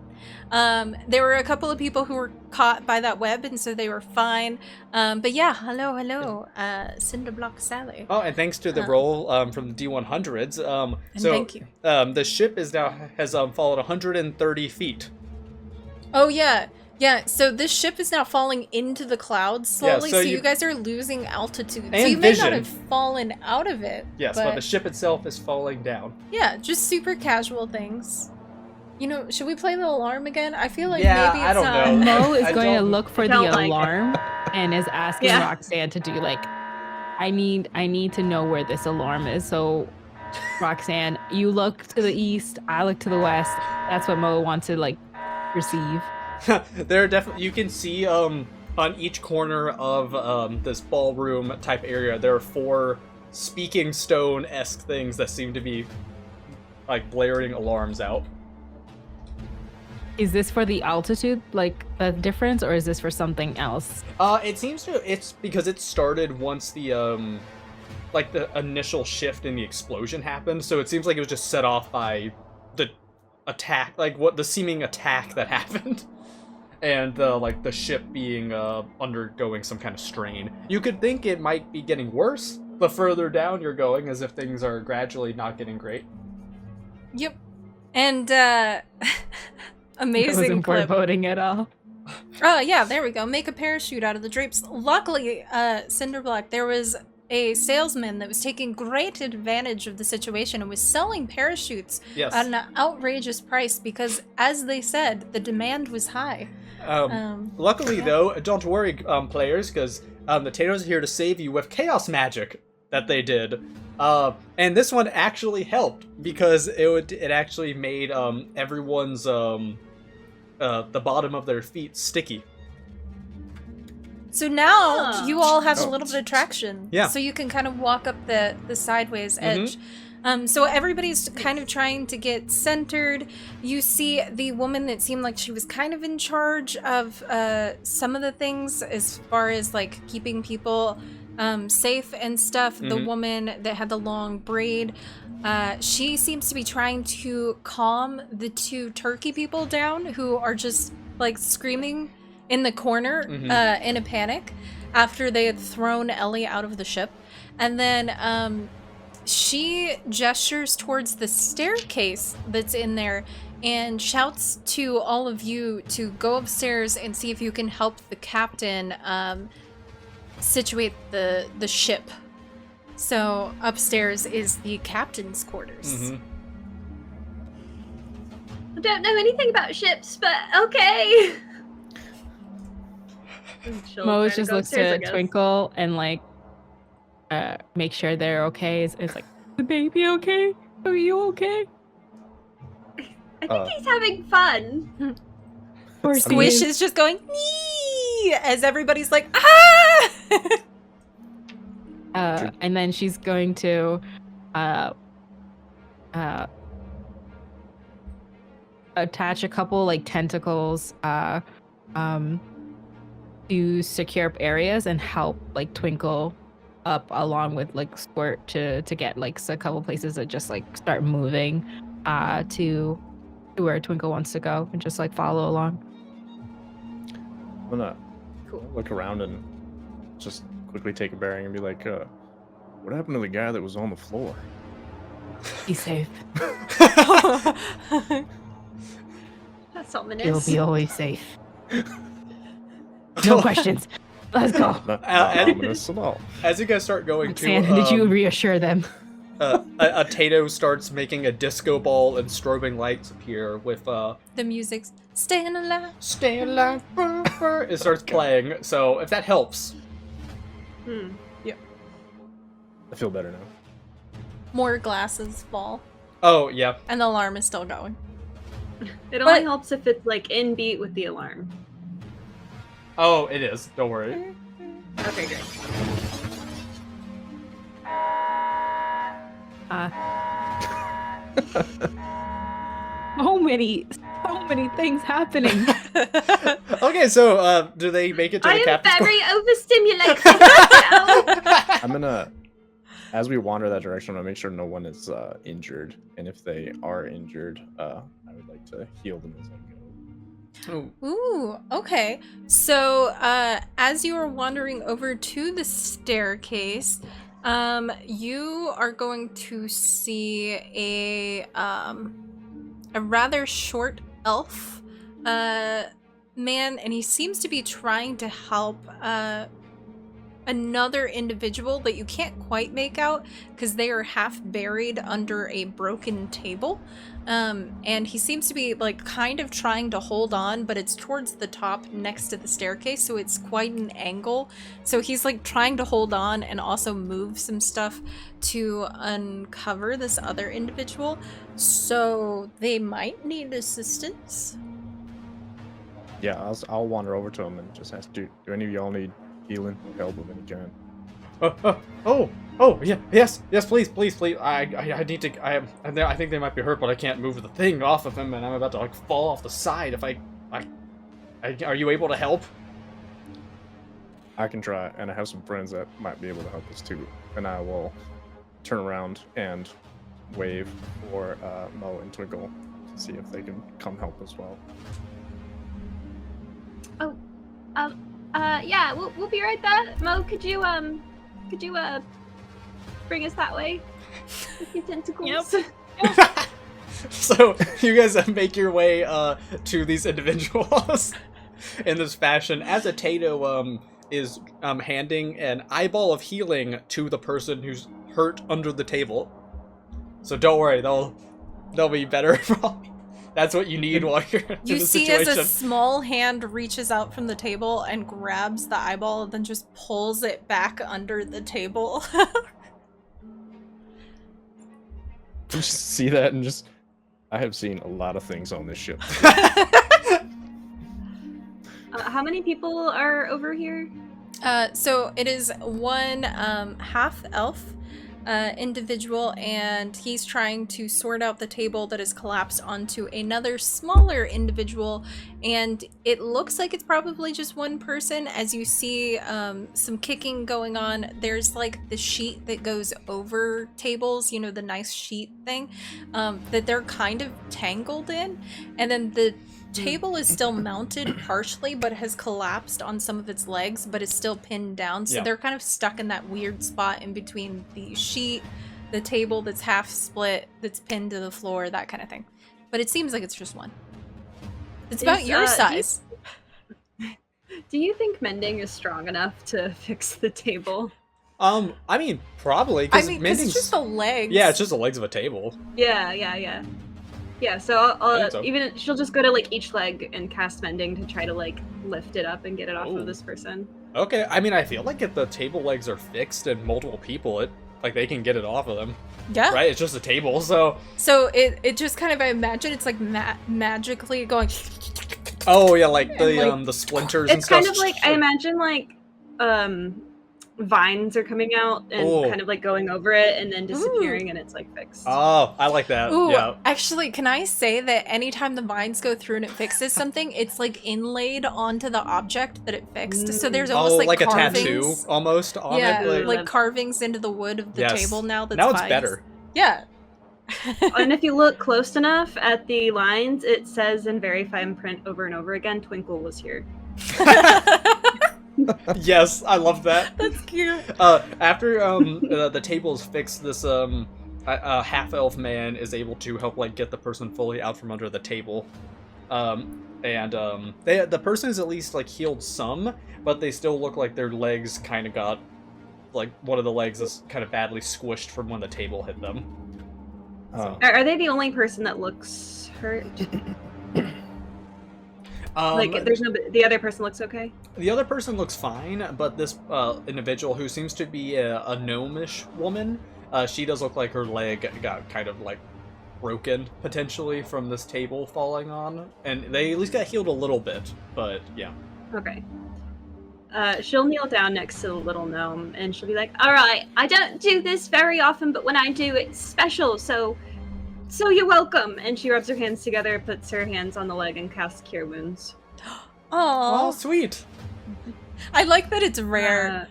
There were a couple of people who were caught by that web, and so they were fine. But yeah, hello, Cinderblock Sally. Oh, and thanks to the roll from the D100s. And thank you. The ship has fallen 130 feet. Oh yeah. Yeah, so this ship is now falling into the clouds slowly, so so you- you guys are losing altitude. So And you may vision. not have fallen out of it. Yes, but the ship itself is falling down. Yeah, just super casual things. You know, should we play the alarm again? I feel like Yeah, maybe I it's don't not. know. Mo is I going to don't- look for I the don't like it. alarm and is asking Yeah. Roxanne to do like, I need to know where this alarm is. So Roxanne, you look to the east, I look to the west. That's what Mo wants to like receive. There are definitely, you can see on each corner of this ballroom type area, there are 4 speaking stone-esque things that seem to be like blaring alarms out. Is this for the altitude, like the difference, or is this for something else? It seems to, it's because it started once the like the initial shift in the explosion happened, so it seems like it was just set off by the attack, like what the seeming attack that happened. And like the ship being undergoing some kind of strain. You could think it might be getting worse the further down you're going, as if things are gradually not getting great. Yep. And amazing Wasn't clip. foreboding at all. Oh yeah, there we go. Make a parachute out of the drapes. Luckily, Cinderblock, there was a salesman that was taking great advantage of the situation and was selling parachutes Yes. at an outrageous price because, as they said, the demand was high. Luckily, yeah. though, don't worry, players, because the Tatos are here to save you with chaos magic that they did. And this one actually helped because it actually made everyone's the bottom of their feet sticky. So now Huh. you all have a Oh. little bit of traction. Yeah. So you can kind of walk up the sideways edge. So everybody's kind of trying to get centered. You see the woman that seemed like she was kind of in charge of some of the things as far as like keeping people safe and stuff. The woman that had the long braid, she seems to be trying to calm the 2 turkey people down who are just like screaming in the corner in a panic after they had thrown Ellie out of the ship. And then she gestures towards the staircase that's in there and shouts to all of you to go upstairs and see if you can help the captain situate the ship. So upstairs is the captain's quarters. I don't know anything about ships, but okay. Mo just looks to Twinkle and like make sure they're okay. It's like, the baby okay? Are you okay? I think he's having fun. Or Squish is just going nee as everybody's like ah. And then she's going to attach a couple like tentacles to secure up areas and help like Twinkle up along with like Squirt to get like a couple places that just like start moving to where Twinkle wants to go and just like follow along. I'm gonna look around and just quickly take a bearing and be like, what happened to the guy that was on the floor? Be safe. That's ominous. You'll be always safe. No questions. Let's go. Not ominous at all. As you guys start going Roxanne, did you reassure them? a Tato starts making a disco ball and strobing lights appear with The music's staying alive. "Stay Alive." It starts playing. So if that helps. I feel better now. More glasses fall, Oh yeah. and the alarm is still going. It only helps if it's like in beat with the alarm. Oh, it is. Don't worry. Okay, great. So many things happening. Okay, so do they make it to I the am captain's very overstimulated right now. I'm gonna, as we wander that direction, I'm gonna make sure no one is injured, and if they are injured, I would like to heal them as I go. Oh. Ooh, okay. So, as you are wandering over to the staircase, you are going to see a rather short elf man, and he seems to be trying to help another individual that you can't quite make out because they are half buried under a broken table. And he seems to be like kind of trying to hold on, but it's towards the top next to the staircase, so it's quite an angle. So he's like trying to hold on and also move some stuff to uncover this other individual. So they might need assistance. Yeah, I'll wander over to him and just ask, do any of y'all need healing or help of any kind? Yeah, yes, please. I need to. I think they might be hurt, but I can't move the thing off of him, and I'm about to like fall off the side. If are you able to help? I can try, and I have some friends that might be able to help us too. And I will turn around and wave for Mo and Twinkle to see if they can come help as well. Yeah, we'll be right there. Mo, could you bring us that way with your tentacles? Yep. So you guys make your way to these individuals in this fashion as a Tato is handing an eyeball of healing to the person who's hurt under the table. So don't worry, they'll be better. That's what you need while you're in You the see situation. as a small hand reaches out from the table and grabs the eyeball and then just pulls it back under the table. Just see that and just, I have seen a lot of things on this ship. How many people are over here? So it is one half elf individual, and he's trying to sort out the table that is collapsed onto another smaller individual, and it looks like it's probably just one person. As you see some kicking going on, there's like the sheet that goes over tables, you know, the nice sheet thing that they're kind of tangled in, and then the table is still mounted partially but has collapsed on some of its legs, but is still pinned down, so they're kind of stuck in that weird spot in between the sheet, the table that's half split, that's pinned to the floor, that kind of thing. But it seems like it's just one. It's about your size. Do you think mending is strong enough to fix the table? I mean, probably. I mean, because it's just the legs. Yeah, it's just the legs of a table. Yeah. Yeah, so I think so. even she'll just go to like each leg and cast mending to try to like lift it up and get it off Ooh. of this person. Okay, I mean, I feel like if the table legs are fixed and multiple people, like they can get it off of them. Yeah. Right? It's just a table, so. So it just kind of, I imagine it's like magically going. Oh yeah, like the like, the splinters and It's stuff. kind of like, I imagine like vines are coming out and Ooh. kind of like going over it and then disappearing and it's like fixed. Oh, I like that. Ooh, Yeah. actually, can I say that anytime the vines go through and it fixes something, it's like inlaid onto the object that it fixed. So there's almost like a carvings. tattoo almost on Yeah, it. like carvings into the wood of the Yes. table now. That's Now it's vines. better. Yeah. And if you look close enough at the lines, it says in very fine print over and over again, Twinkle was here. Yes, I love that. That's cute. After the table is fixed, this half elf man is able to help like get the person fully out from under the table, the person is at least like healed some, but they still look like their legs kind of got like one of the legs is kind of badly squished from when the table hit them. Oh. Are they the only person that looks hurt? Like, there's no. The other person looks okay. The other person looks fine, but this individual, who seems to be a gnomish woman, she does look like her leg got kind of like broken potentially from this table falling on, and they at least got healed a little bit. But yeah. Okay. She'll kneel down next to the little gnome, and she'll be like, "All right, I don't do this very often, but when I do, it's special. So you're welcome." And she rubs her hands together, puts her hands on the leg, and casts Cure Wounds. Oh, Oh, sweet. I like that it's rare.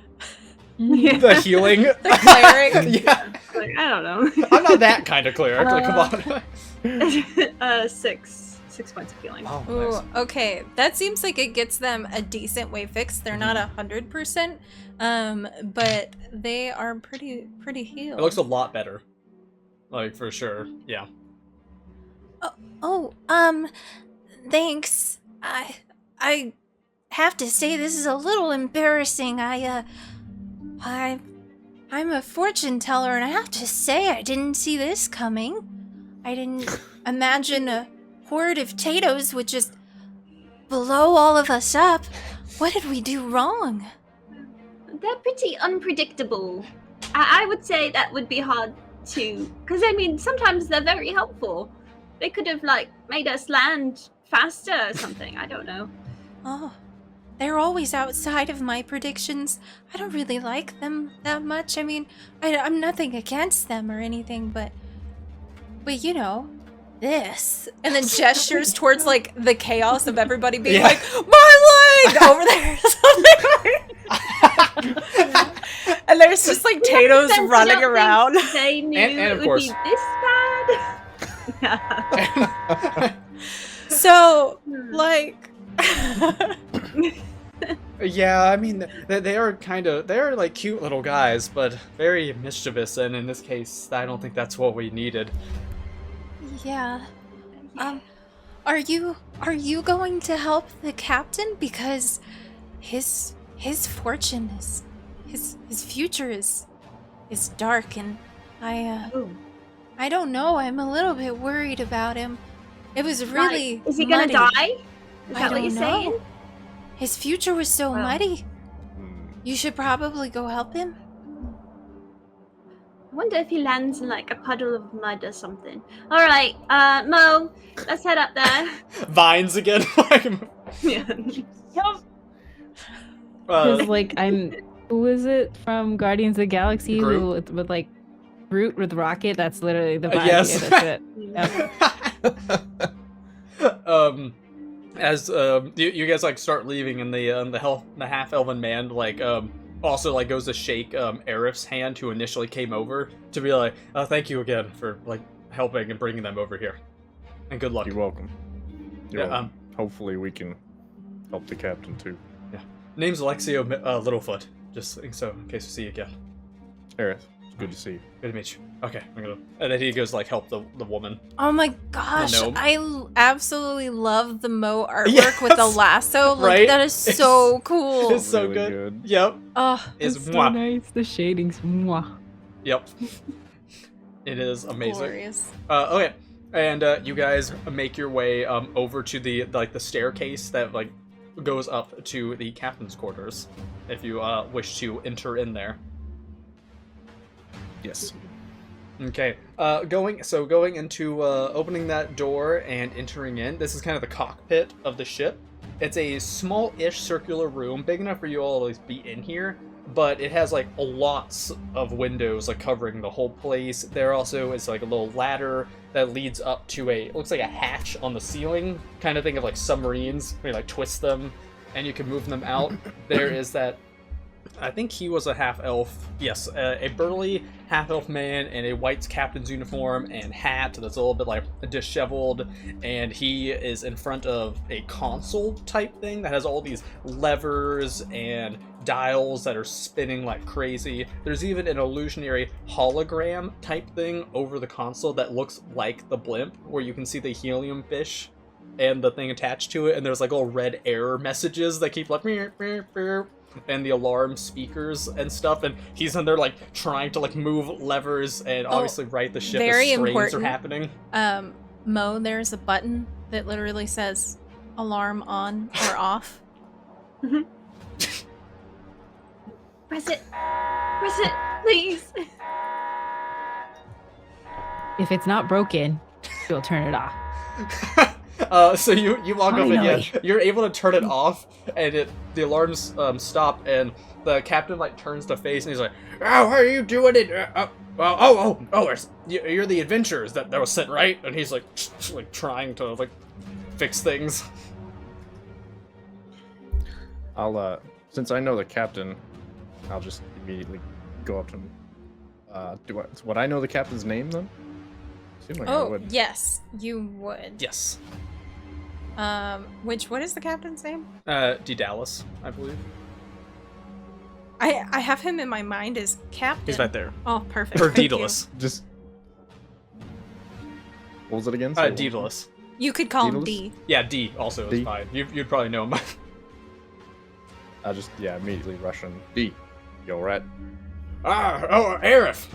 Yeah. The healing. The cleric. Yeah. Like, I don't know. I'm not that kind of cleric. Like, come on. 6 points of healing. Oh, Ooh, nice. okay. That seems like it gets them a decent way fixed. They're not 100%, but they are pretty healed. It looks a lot better. Like, for sure. Yeah. Thanks. I have to say this is a little embarrassing. I'm a fortune teller, and I have to say I didn't see this coming. I didn't imagine a horde of Tatos would just blow all of us up. What did we do wrong? They're pretty unpredictable. I would say that would be hard to, because I mean, sometimes they're very helpful. They could have like made us land faster or something. I don't know. Oh, they're always outside of my predictions. I don't really like them that much. I mean, I'm nothing against them or anything, but you know, this. And then gestures towards like the chaos of everybody being Yeah. like, "My leg!" over there. And there's just like Tato's Makes sense. I running don't around. think They knew And of it would course- be this bad. So, like, Yeah, I mean, they're like cute little guys, but very mischievous, and in this case, I don't think that's what we needed. Yeah. Are you going to help the captain? Because his fortune is his future is dark, and I don't know. I'm a little bit worried about him. It was really Is he gonna muddy. die? Is I that what you're don't saying? know. His future was so Wow. muddy. Hmm. You should probably go help him. I wonder if he lands in like a puddle of mud or something. All right, Mo, let's head up there. Vines again. Yeah. Because like who is it from Guardians of the Galaxy Groot? who with like Groot with Rocket? That's literally the vibe. Yes. Yeah, that's it. Yep. As you guys like start leaving, and the half elven man like also like goes to shake Arif's hand, who initially came over, to be like, thank you again for like helping and bringing them over here, and good luck. You're welcome. You're Yeah, welcome. Hopefully we can help the captain too. Name's Alexio Littlefoot, just so in case we see you again. Aerith, it's good to see you. Good to meet you. Okay, I'm gonna. And then he goes like help the woman. oh my gosh, gnome. I absolutely love the Mo artwork Yes! with the lasso. Like, Right? that is so cool. It's so Really good. Yep. Oh, Is It's so mwah. nice. The shadings. Mwah. Yep. It is amazing. glorious. Okay, and you guys make your way over to the staircase that like goes up to the captain's quarters, if you wish to enter in there. Yes. Okay, going into opening that door and entering in. This is kind of the cockpit of the ship. It's a small-ish circular room, big enough for you all to at least be in here, but it has like lots of windows like covering the whole place. There also is like a little ladder that leads up to it looks like a hatch on the ceiling, kind of think of like submarines where you like twist them and you can move them out. There is that, I think he was a half-elf. Yes, a burly half-elf man in a white captain's uniform and hat that's a little bit like disheveled, and he is in front of a console type thing that has all these levers and dials that are spinning like crazy. There's even an illusionary hologram type thing over the console that looks like the blimp, where you can see the helium fish and the thing attached to it, and there's like little red error messages that keep like meow, meow, meow. and the alarm speakers and stuff, and he's in there like trying to like move levers and obviously right the ship very as strains important. are happening. Mo, there's a button that literally says alarm on or off. Press it, please. If it's not broken, you'll turn it off. So you walk up and Finally. you're able to turn it off, and the alarms stop, and the captain like turns to face, and he's like, "Oh, how are you doing it? You're the adventurers that was sent, right?" And he's like trying to like fix things. I'll since I know the captain, I'll just immediately go up to him. Would I know the captain's name then? Seems like I Oh, would. yes, you would. Yes. What is the captain's name? D. Dallas, I believe. I have him in my mind as captain. He's right there. Oh, perfect. Or Thank you. Daedalus. Just. What was it again? Say it once more. Daedalus. You could call him Daedalus? D. Yeah, D also is D? fine. You'd probably know him. I just immediately rush in. D, you alright? Aerith.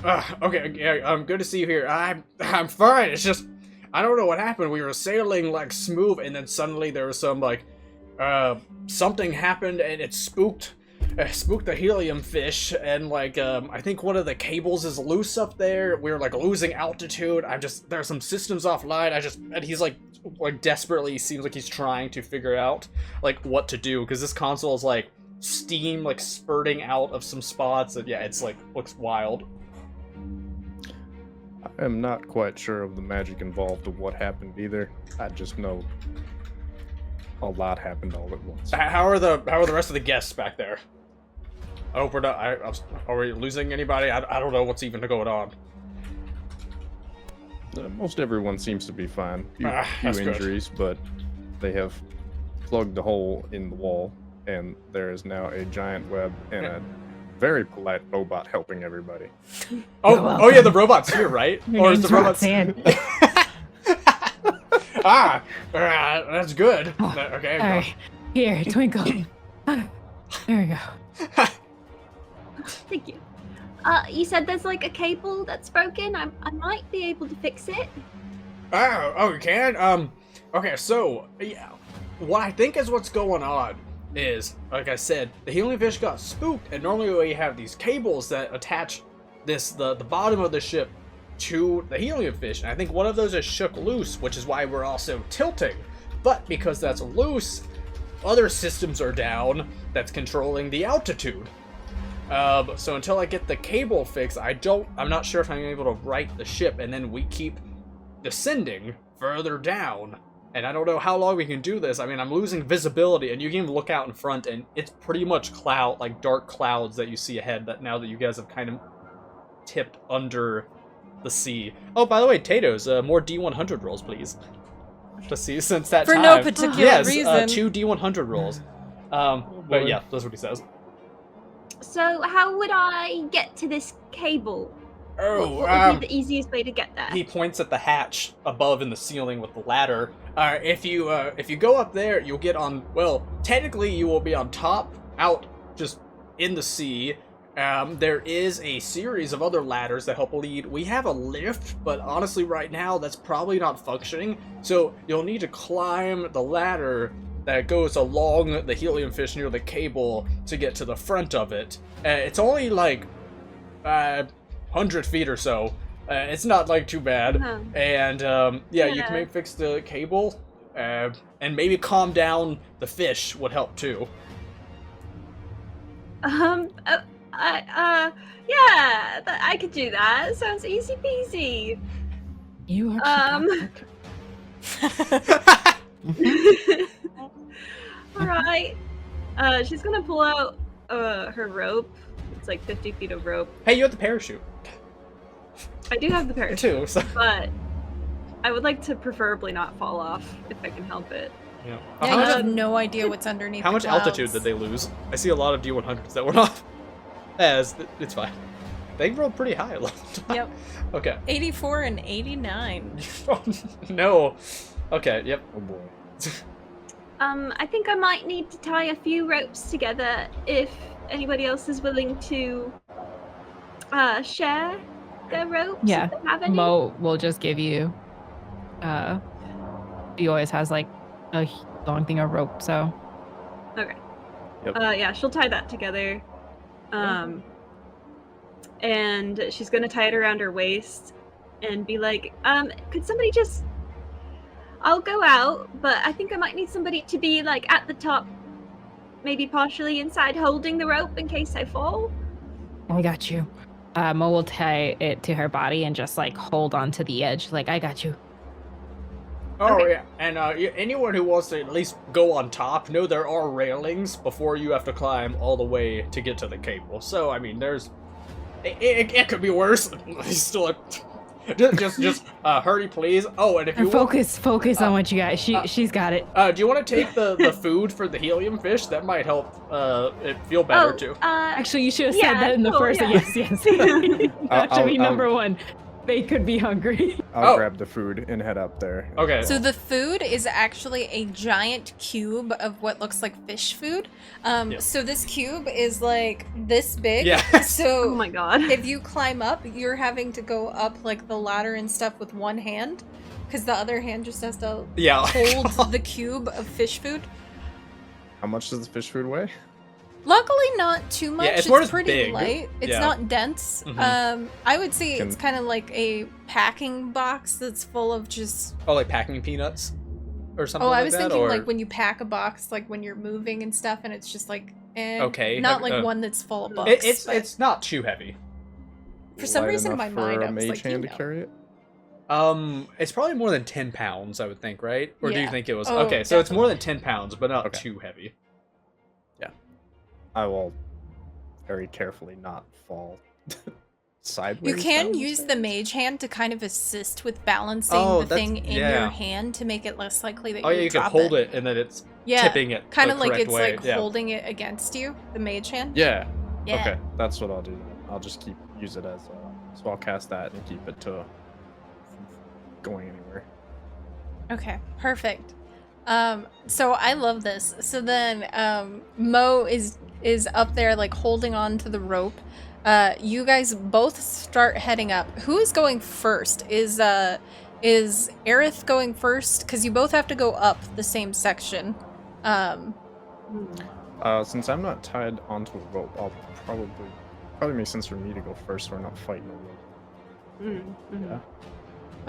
Okay, yeah, good to see you here. I'm fine. It's just, I don't know what happened. We were sailing like smooth, and then suddenly there was some like, something happened, and it spooked the helium fish, and like, I think one of the cables is loose up there. We were like losing altitude. There are some systems offline. And he's like desperately seems like he's trying to figure out like what to do, because this console is like steam like spurting out of some spots, and yeah, it's like looks wild. I am not quite sure of the magic involved of what happened either. I just know a lot happened all at once. How are the rest of the guests back there? I hope we're not. Are we losing anybody? I don't know what's even going on. Most everyone seems to be fine. Few That's good. injuries, but they have plugged a hole in the wall, and there is now a giant web and a very polite robot helping everybody. Oh yeah, the robot's here, right? Your Or is the name's robot? Roxanne. That's good. Okay. All right, here, Twinkle. There we go. Thank you. You said there's like a cable that's broken. I might be able to fix it. Oh, you can? Okay, so, yeah, what I think is what's going on is, like I said, the helium fish got spooked, and normally we have these cables that attach the bottom of the ship to the helium fish, and I think one of those is shook loose, which is why we're also tilting. But because that's loose, other systems are down that's controlling the altitude. So until I get the cable fixed, I'm not sure if I'm able to right the ship, and then we keep descending further down. And I don't know how long we can do this. I mean, I'm losing visibility, and you can even look out in front, and it's pretty much dark clouds that you see ahead, that now that you guys have kind of tipped under the sea. Oh, by the way, Tato's, more D100 rolls, please. To see since that For time. no particular yes, reason. 2 D100 rolls. But yeah, that's what he says. So how would I get to this cable? Oh, What would be the easiest way to get there? He points at the hatch above in the ceiling with the ladder. If you go up there, you'll get on. Well, technically, you will be on top, out just in the sea. There is a series of other ladders that help lead. We have a lift, but honestly, right now, that's probably not functioning. So you'll need to climb the ladder that goes along the helium fish near the cable to get to the front of it. It's only like 100 feet or so. It's not like too bad. Uh-huh. And yeah, you can Yeah. maybe fix the cable, and maybe calm down the fish would help too. Yeah, I could do that. Sounds easy peasy. You are. All right. She's gonna pull out her rope. It's like 50 feet of rope. Hey, you have the parachute I do have the parachute, too. So. but I would like to prepreferably not fall off if I can help it. Yeah. Yeah, you have no idea what's underneath. How the much altitude clouds. did they lose? I see a lot of D100s that went off. Yeah, it's fine. They rolled pretty high a lot of time. Yep. Okay. 84 and 89. Oh, no. Okay, yep. Oh boy. I think I might need to tie a few ropes together if anybody else is willing to share their ropes. Yeah, if they have any. Mo will just give you. He always has like a long thing of rope, so. Okay. Yep. Yeah, she'll tie that together. And she's gonna tie it around her waist and be like, could somebody just... I'll go out, but I think I might need somebody to be like at the top, maybe partially inside, holding the rope in case I fall. I got you. Mo will tie it to her body and just like hold on to the edge. Like, I got you. Oh, Okay. yeah. And anyone who wants to at least go on top, know there are railings before you have to climb all the way to get to the cable. So, I mean, there's... It could be worse. He's still like... Just hurry, please. Oh, and if you Focus on what you got. She's got it. do you want to take the food for the helium fish? That might help it feel better too. Actually, you should have yeah, said that in the cool, first. yeah. Yes. That should be I'll- number one. They could be hungry. I'll grab the food and head up there. Okay. So the food is actually a giant cube of what looks like fish food. Yeah. So this cube is like this big. Yeah. So Oh my god. if you climb up, you're having to go up like the ladder and stuff with one hand, because the other hand just has to Yeah. hold the cube of fish food. How much does the fish food weigh? Luckily, not too much. it's more just pretty big. light. It's Yeah. not dense. Mhm. I would say it's Can- kind of like a packing box that's full of just. Oh, like packing peanuts or something Oh, like I was that? thinking or... like when you pack a box, like when you're moving and stuff, and it's just like, Okay, not have- like uh, one that's full of books. but It's not too heavy. for some Light reason in my enough for mind a I was mage like, hand you to know. carry it? It's probably more than 10 pounds, I would think, right? Or do you Yeah. think it was? Oh, Okay, so it's more than 10 pounds, but not Okay. too heavy. I will very carefully not fall sideways. You can down the use the stairs. mage hand to kind of assist with balancing Oh, the that's- thing in yeah. your hand to make it less likely that Oh yeah, you can drop hold it and then it's Yeah, tipping it kind the of like correct it's way. like Yeah. holding it against you, the mage hand. Yeah. Yeah. Okay, that's what I'll do. I'll just use it as so I'll cast that and keep it to going anywhere. Okay, perfect. So I love this. So then Mo is up there like holding on to the rope. You guys both start heading up. Who is going first? Is Aerith going first? Because you both have to go up the same section. Since I'm not tied onto a rope, I'll probably makes sense for me to go first. So we're not fighting a rope. Yeah.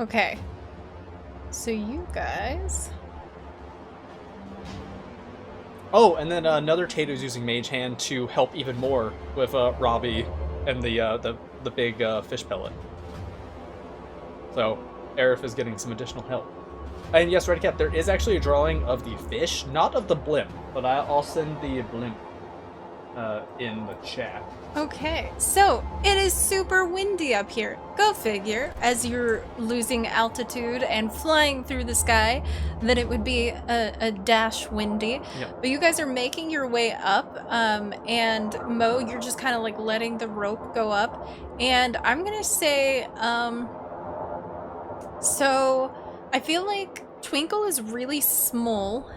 Okay. So you guys. Oh, and then another Tato's using Mage Hand to help even more with Robbie and the big fish pellet. So Aerith is getting some additional help. And yes, Red Cap, there is actually a drawing of the fish, not of the blimp, but I'll send the blimp in the chat. Okay, so it is super windy up here. Go figure, as you're losing altitude and flying through the sky, that it would be a dash windy. Yep. But you guys are making your way up, and Mo, you're just kind of like letting the rope go up. And I'm gonna say, so I feel like Twinkle is really small.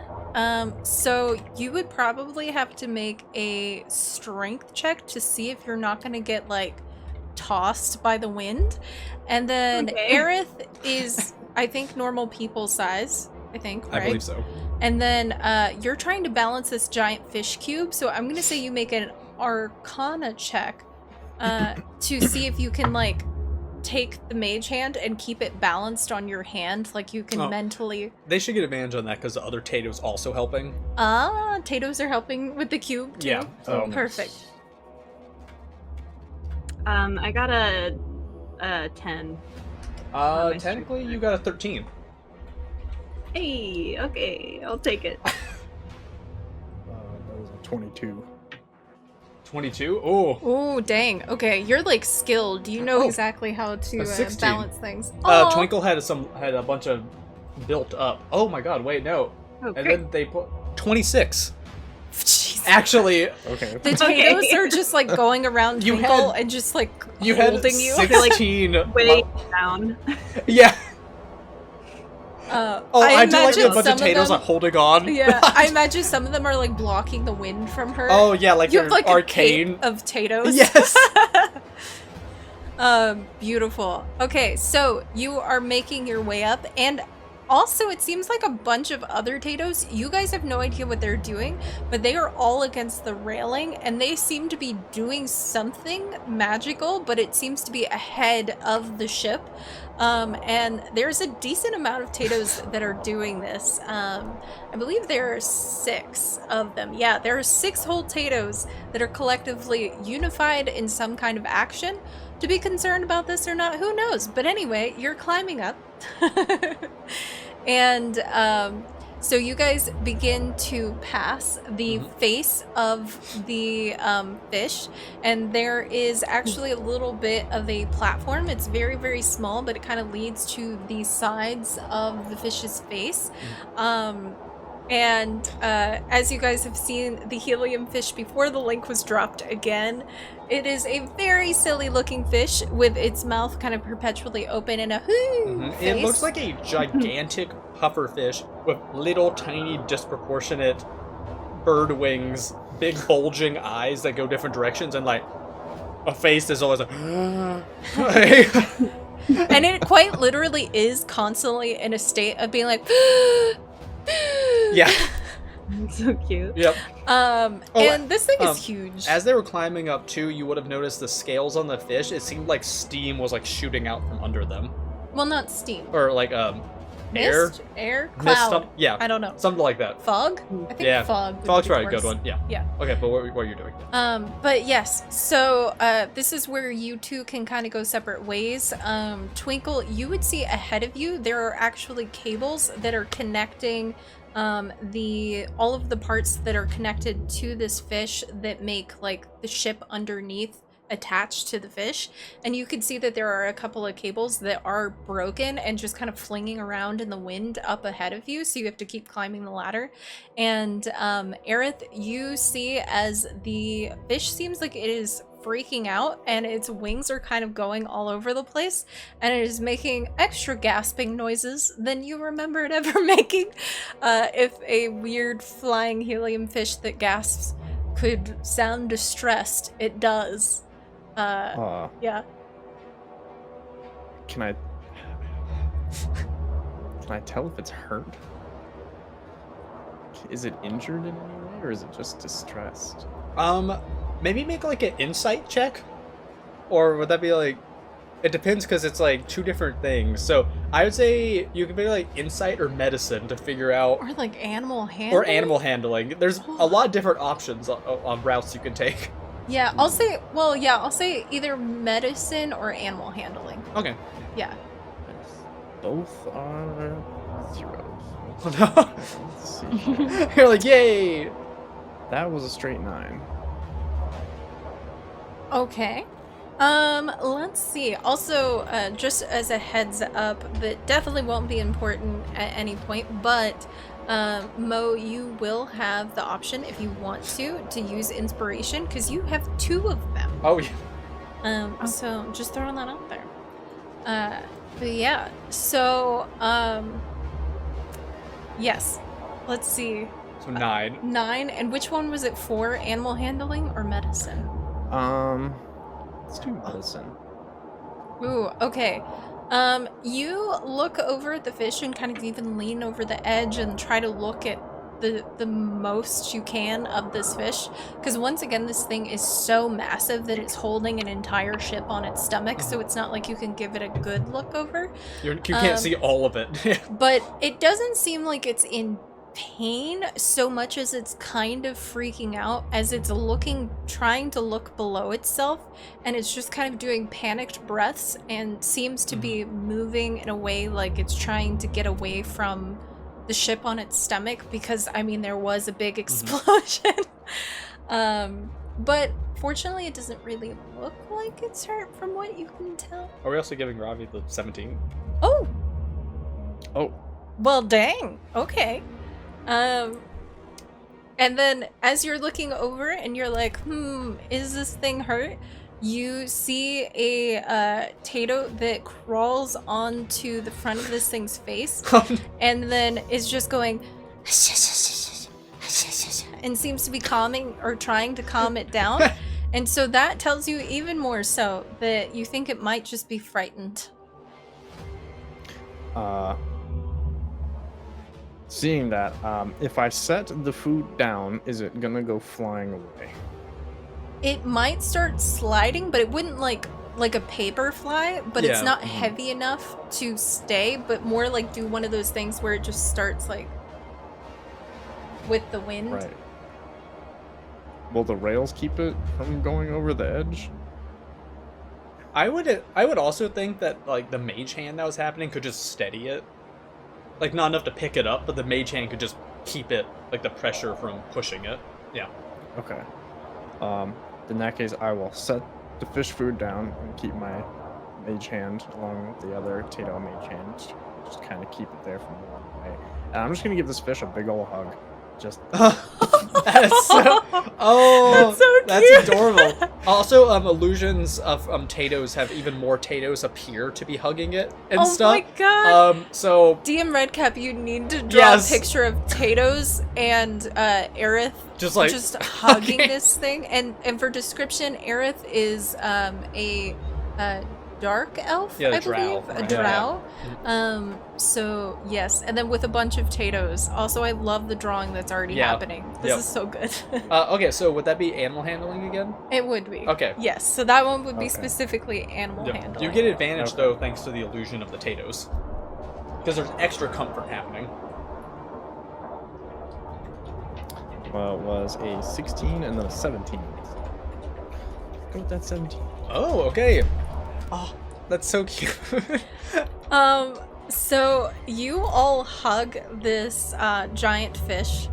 So you would probably have to make a strength check to see if you're not going to get like tossed by the wind. And then Okay. Aerith is, I think, normal people size. I think, right? I believe so. And then you're trying to balance this giant fish cube. So I'm going to say you make an Arcana check to see if you can like take the mage hand and keep it balanced on your hand, like you can Oh. mentally. They should get advantage on that because the other Tato's also helping. Tato's are helping with the cube too. Yeah. So Perfect. I got a 10. my technically you got a 13. Hey, okay, I'll take it. That was a 22. 22? Oh. Oh, dang. Okay, you're like skilled. You know Oh, exactly how to a 16. balance things. Aw. Twinkle had a bunch of built up. Oh my god, wait, no. Oh, And great. then they put 26. Jeez. Actually, Okay. The Okay. Tato's are just like going around You Twinkle had- and just like you had holding you. 16. Way down. Yeah. I do like imagine a bunch of some potatoes them- like holding on. Yeah, I imagine some of them are like blocking the wind from her. Oh yeah, like you your have like arcane. a cape of potatoes. Yes. Beautiful. Okay, so you are making your way up, and also it seems like a bunch of other Tatos. You guys have no idea what they're doing, but they are all against the railing, and they seem to be doing something magical, but it seems to be ahead of the ship. And there's a decent amount of Tatos that are doing this. I believe there are 6 of them. Yeah, there are 6 whole Tatos that are collectively unified in some kind of action. To be concerned about this or not, who knows? But anyway, you're climbing up. And so you guys begin to pass the face of the fish, and there is actually a little bit of a platform. It's very, very small, but it kind of leads to the sides of the fish's face. And as you guys have seen the helium fish before the link was dropped again, it is a very silly looking fish with its mouth kind of perpetually open and a face. It looks like a gigantic pufferfish with little tiny disproportionate bird wings, big bulging eyes that go different directions, and like a face that's always like And it quite literally is constantly in a state of being like yeah. So cute. Yep. And this thing is huge. As they were climbing up too, you would have noticed the scales on the fish. It seemed like steam was like shooting out from under them, Well, not steam. or like air, Mist? Air? mist, Cloud. yeah, I don't know. something like that. Fog? I think Yeah. fog. would Fog's be probably a good worse. one. Yeah. Yeah. Okay, but what are you doing? But yes, so this is where you two can kind of go separate ways. Twinkle, you would see ahead of you, there are actually cables that are connecting all of the parts that are connected to this fish that make like the ship underneath attached to the fish, and you can see that there are a couple of cables that are broken and just kind of flinging around in the wind up ahead of you, so you have to keep climbing the ladder. And Aerith, you see as the fish seems like it is freaking out and its wings are kind of going all over the place, and it is making extra gasping noises than you remember it ever making. If a weird flying helium fish that gasps could sound distressed, it does. Yeah. Can I tell if it's hurt? Is it injured in any way, or is it just distressed? Maybe make like an insight check, or would that be like? It depends because it's like 2 different things. So I would say you can make like insight or medicine to figure out, Or like animal handling. or animal handling. There's a lot of different options on routes you can take. Yeah, I'll say either medicine or animal handling. Okay. Yeah. Both are 0s. Let's see. You're like, yay! That was a straight 9. Okay. Let's see. Also, just as a heads up, that definitely won't be important at any point, but Mo, you will have the option if you want to use inspiration, because you have 2 of them. Oh yeah. So just throwing that out there. But yeah, so yes. Let's see. So 9. 9, and which one was it for? Animal handling or medicine? Let's do medicine. Ooh, okay. You look over at the fish and kind of even lean over the edge and try to look at the most you can of this fish, because once again this thing is so massive that it's holding an entire ship on its stomach, so it's not like you can give it a good look over. You can't see all of it. But it doesn't seem like it's in pain so much as it's kind of freaking out, as it's trying to look below itself, and it's just kind of doing panicked breaths and seems to be moving in a way like it's trying to get away from the ship on its stomach, because I mean there was a big explosion. But fortunately it doesn't really look like it's hurt from what you can tell. Are we also giving Ravi the 17? Oh, Well, dang. okay. And then as you're looking over and you're like, is this thing hurt? you see a Tato that crawls onto the front of this thing's face and then is just going and seems to be calming or trying to calm it down. And so that tells you even more so that you think it might just be frightened. Seeing that, if I set the food down, is it gonna go flying away? It might start sliding, but it wouldn't like a paper fly, but it's Yeah. not heavy enough to stay, but more like do one of those things where it just starts like with the wind. Right. Will the rails keep it from going over the edge? I would also think that like the mage hand that was happening could just steady it. Like not enough to pick it up, but the mage hand could just keep it, like the pressure from pushing it. Yeah. Okay. In that case, I will set the fish food down and keep my mage hand along with the other Tato mage hand. Just kind of keep it there from along the way. And I'm just gonna give this fish a big ol' hug. Just That's so. Oh, That's so that's cute. adorable. Also, illusions of Tatos have even more Tatos appear to be hugging it and Oh stuff. my god. So DM Redcap, you need to draw Yes. a picture of Tatos and Aerith just like just hugging okay. this thing. And for description, Aerith is a dark elf, Yeah, the I believe, drow, a right. drow. Yeah, So yes, and then with a bunch of Tatos. Also, I love the drawing that's already Yeah. happening. This Yep. is so good. Okay, so would that be animal handling again? It would be. Okay. Yes, so that one would be Okay. specifically animal Yep. handling. You get advantage Okay. though thanks to the illusion of the Tatos, because there's extra comfort happening. well, it was a 16 and then a 17. Go with that 17. Oh, okay. Oh, that's so cute. So you all hug this giant fish,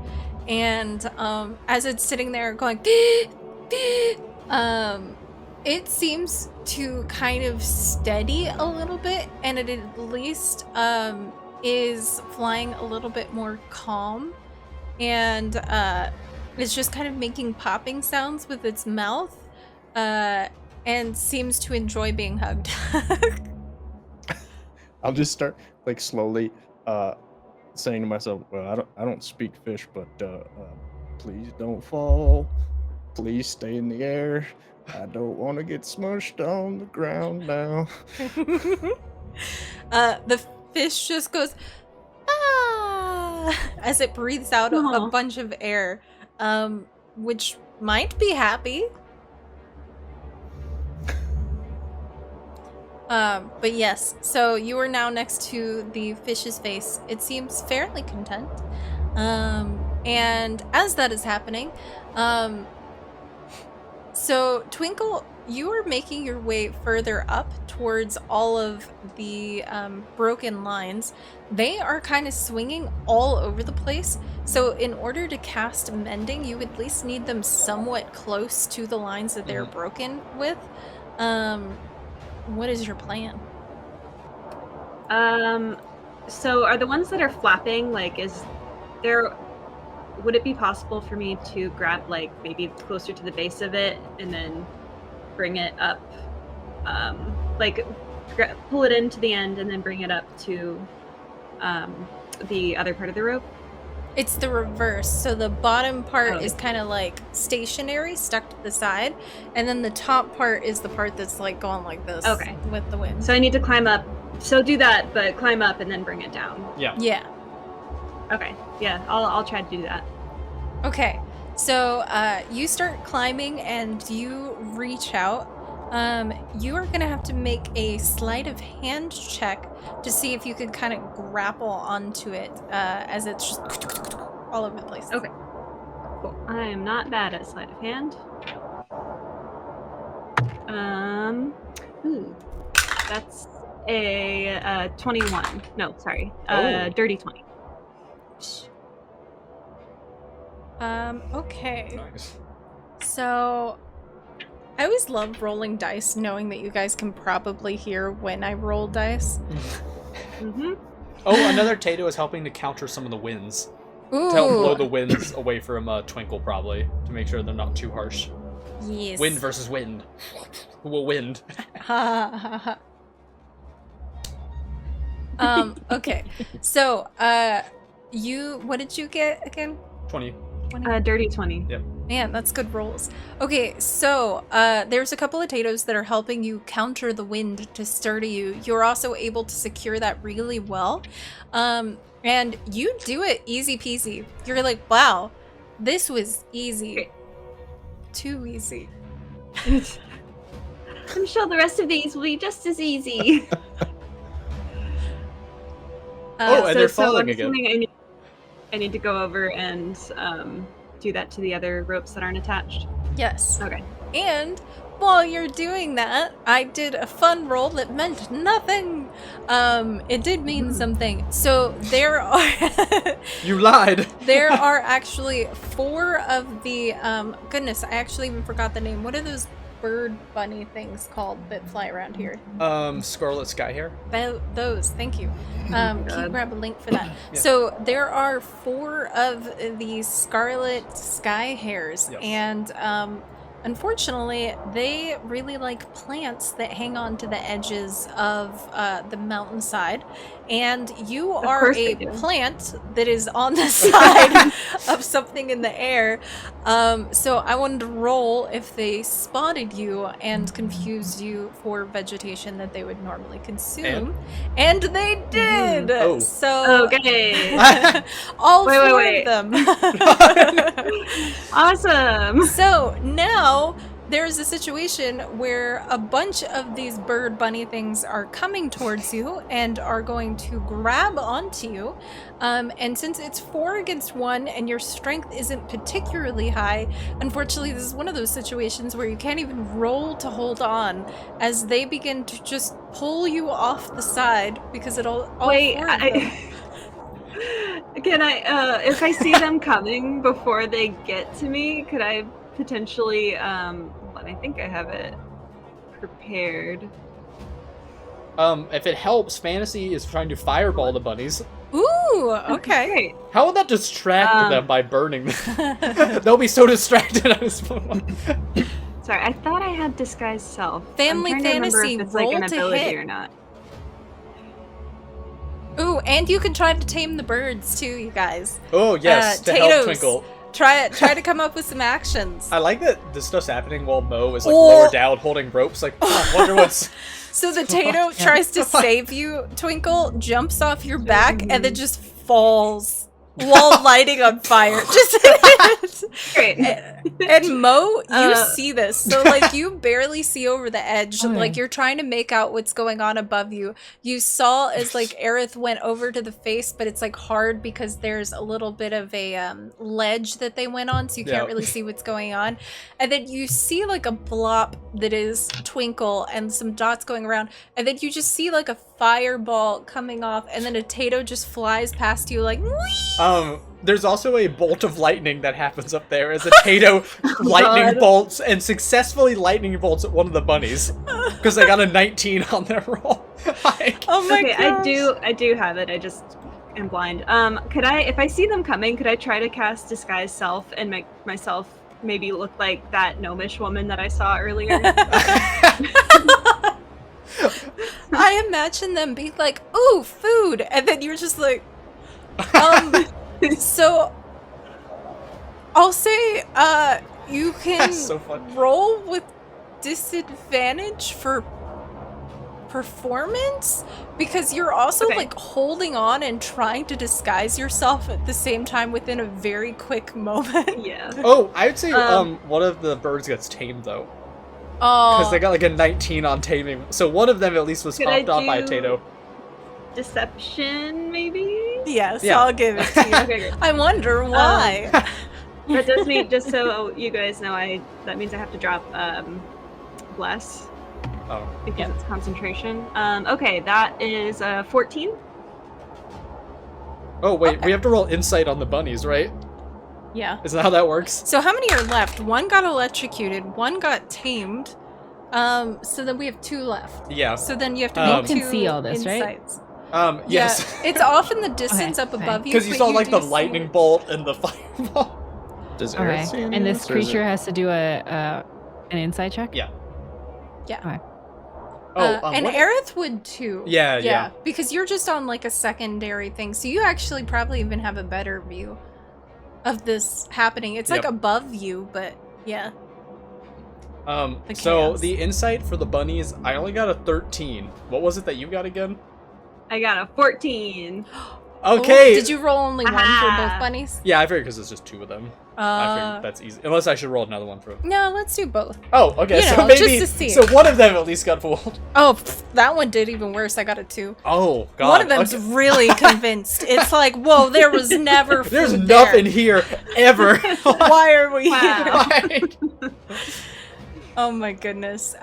and as it's sitting there going, it seems to kind of steady a little bit, and it at least is flying a little bit more calm, and it's just kind of making popping sounds with its mouth, and seems to enjoy being hugged. I'll just start like slowly saying to myself, well, I don't speak fish, but please don't fall. Please stay in the air. I don't want to get smushed on the ground now. The fish just goes ah as it breathes out a Aw. bunch of air, which might be happy. But yes, so you are now next to the fish's face. It seems fairly content. And as that is happening, so Twinkle, you are making your way further up towards all of the broken lines. They are kind of swinging all over the place. So in order to cast mending, you at least need them somewhat close to the lines that they're broken with. What is your plan? So are the ones that are flapping, like, would it be possible for me to grab, like, maybe closer to the base of it and then bring it up, like, pull it into the end and then bring it up to the other part of the rope? It's the reverse. So the bottom part Oh. is kind of like stationary, stuck to the side, and then the top part is the part that's like going like this. Okay. With the wind. So I need to climb up. So do that, but climb up and then bring it down. Yeah. Yeah. Okay. Yeah, I'll try to do that. Okay. So you start climbing and you reach out. You are gonna have to make a sleight of hand check to see if you can kind of grapple onto it as it's just all over the place. Okay. Cool. I am not bad at sleight of hand. Ooh, that's a 21. No, sorry, Oh. dirty 20. Okay. Nice. So I always love rolling dice, knowing that you guys can probably hear when I roll dice. Mm-hmm. Oh, another Tato is helping to counter some of the winds. Ooh. To help blow the winds away from Twinkle, probably, to make sure they're not too harsh. Yes. Wind versus wind. Who will win? Okay. So, what did you get again? 20. Dirty 20. Man, that's good rolls. Okay, so there's a couple of potatoes that are helping you counter the wind to sturdy you. You're also able to secure that really well. And you do it easy peasy. You're like, wow, this was easy. Too easy. I'm sure the rest of these will be just as easy. And they're falling I'm again. assuming I need to go over and do that to the other ropes that aren't attached. Yes. Okay. And while you're doing that, I did a fun roll that meant nothing. It did mean something. So there are You lied. there are actually 4 of the goodness, I actually even forgot the name. What are those bird bunny things called that fly around here? Scarlet Sky Hair. Those, thank you. Can you God. grab a link for that? Yeah. So there are 4 of these scarlet sky hares, Yes. and unfortunately, they really like plants that hang on to the edges of the mountainside. And you are course a they do. plant that is on the side of something in the air. So I wanted to roll if they spotted you and confused you for vegetation that they would normally consume. And they did! Oh. So Okay. all Wait, 4 wait. of them. Awesome. So now there's a situation where a bunch of these bird bunny things are coming towards you and are going to grab onto you. And since it's 4 against 1 and your strength isn't particularly high, unfortunately, this is one of those situations where you can't even roll to hold on as they begin to just pull you off the side because all Wait, 4 of them. can I, if I see them coming before they get to me, could I potentially, I think I have it prepared. If it helps, Fantasy is trying to fireball the bunnies. Ooh, okay. Great. How would that distract them by burning them? They'll be so distracted at this point. Sorry, I thought I had disguise self. Family I'm trying to remember fantasy, if it's like an roll to ability hit. or not. Ooh, and you can try to tame the birds too, you guys. Oh, yes, to help Tatos. Twinkle. Try to come up with some actions. I like that this stuff's happening while Mo is like Oh. lower down holding ropes. Like, oh, I wonder what's. So the Tato tries to save you, Twinkle, jumps off your back, and then just falls while lighting on fire. Just Great. and Mo, you Uh. see this. So like you barely see over the edge. Okay. Like you're trying to make out what's going on above you. You saw as like Aerith went over to the face, but it's like hard because there's a little bit of a ledge that they went on, so you can't Yeah. really see what's going on. And then you see like a blop that is Twinkle and some dots going around, and then you just see like a fireball coming off, and then a Tato just flies past you like whee! There's also a bolt of lightning that happens up there as a Tato lightning God. bolts and successfully lightning bolts at one of the bunnies because they got a 19 on their roll. Like, Oh my Okay, gosh. I do have it. I just am blind. Could I, if I see them coming, could I try to cast disguise self and make myself maybe look like that gnomish woman that I saw earlier? I imagine them being like, "Ooh, food," and then you're just like, So I'll say, you can That's so fun. roll with disadvantage for performance because you're also Okay. like holding on and trying to disguise yourself at the same time within a very quick moment. Yeah. Oh, I would say Um, one of the birds gets tamed though, Oh, because they got like a 19 on taming. So one of them at least was Could I hopped on by a do- Tato. Deception, maybe? yes, Yeah. I'll give it to you. Okay, great. I wonder why. That does mean, just so you guys know, that means I have to drop bless Oh, because it's concentration. Okay, that is 14. oh wait, Okay. we have to roll insight on the bunnies, right? Yeah. Is that how that works? So how many are left? One got electrocuted, one got tamed. So then we have 2 left. Yeah. So then you have to You make can 2 see all this, right? insights. Yes. Yeah, it's off in the distance Okay, up okay. above you. Because you but saw like do the see lightning it. bolt and the fireball. Does Okay. Aerith see any And of this or is it- creature has to do a An inside check? Yeah. Yeah. Okay. And what- Aerith would too. Yeah. Because you're just on like a secondary thing, so you actually probably even have a better view of this happening. It's like Yep. above you, but yeah. The So chaos. the insight for the bunnies, I only got a 13. What was it that you got again? I got a 14. Okay. Oh, did you roll only one for Ah. both bunnies? Yeah, I figured because it's just 2 of them. I figured that's easy. Unless I should roll another one for. No, let's do both. Oh, okay. You So know, maybe. just to see. So one of them at least got fooled. Oh, that one did even worse. I got a 2. Oh God. One of them's okay. really convinced. It's like, whoa, there was never food There's there. nothing here ever. Why are we Wow. here? Oh my goodness.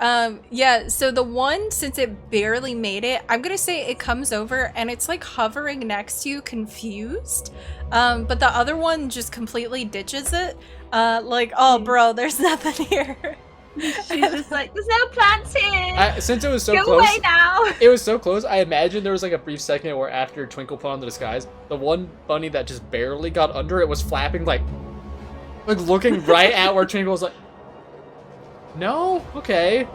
Yeah, so the one, since it barely made it, I'm gonna say it comes over and it's like hovering next to you, confused. But the other one just completely ditches it. Like, oh bro, there's nothing here. She's just like, there's no plants here. Since it was so Go close, away now. it was so close. I imagine there was like a brief second where after Twinkle put on the disguise, the one bunny that just barely got under it was flapping like looking right at where Twinkle was like, no, okay,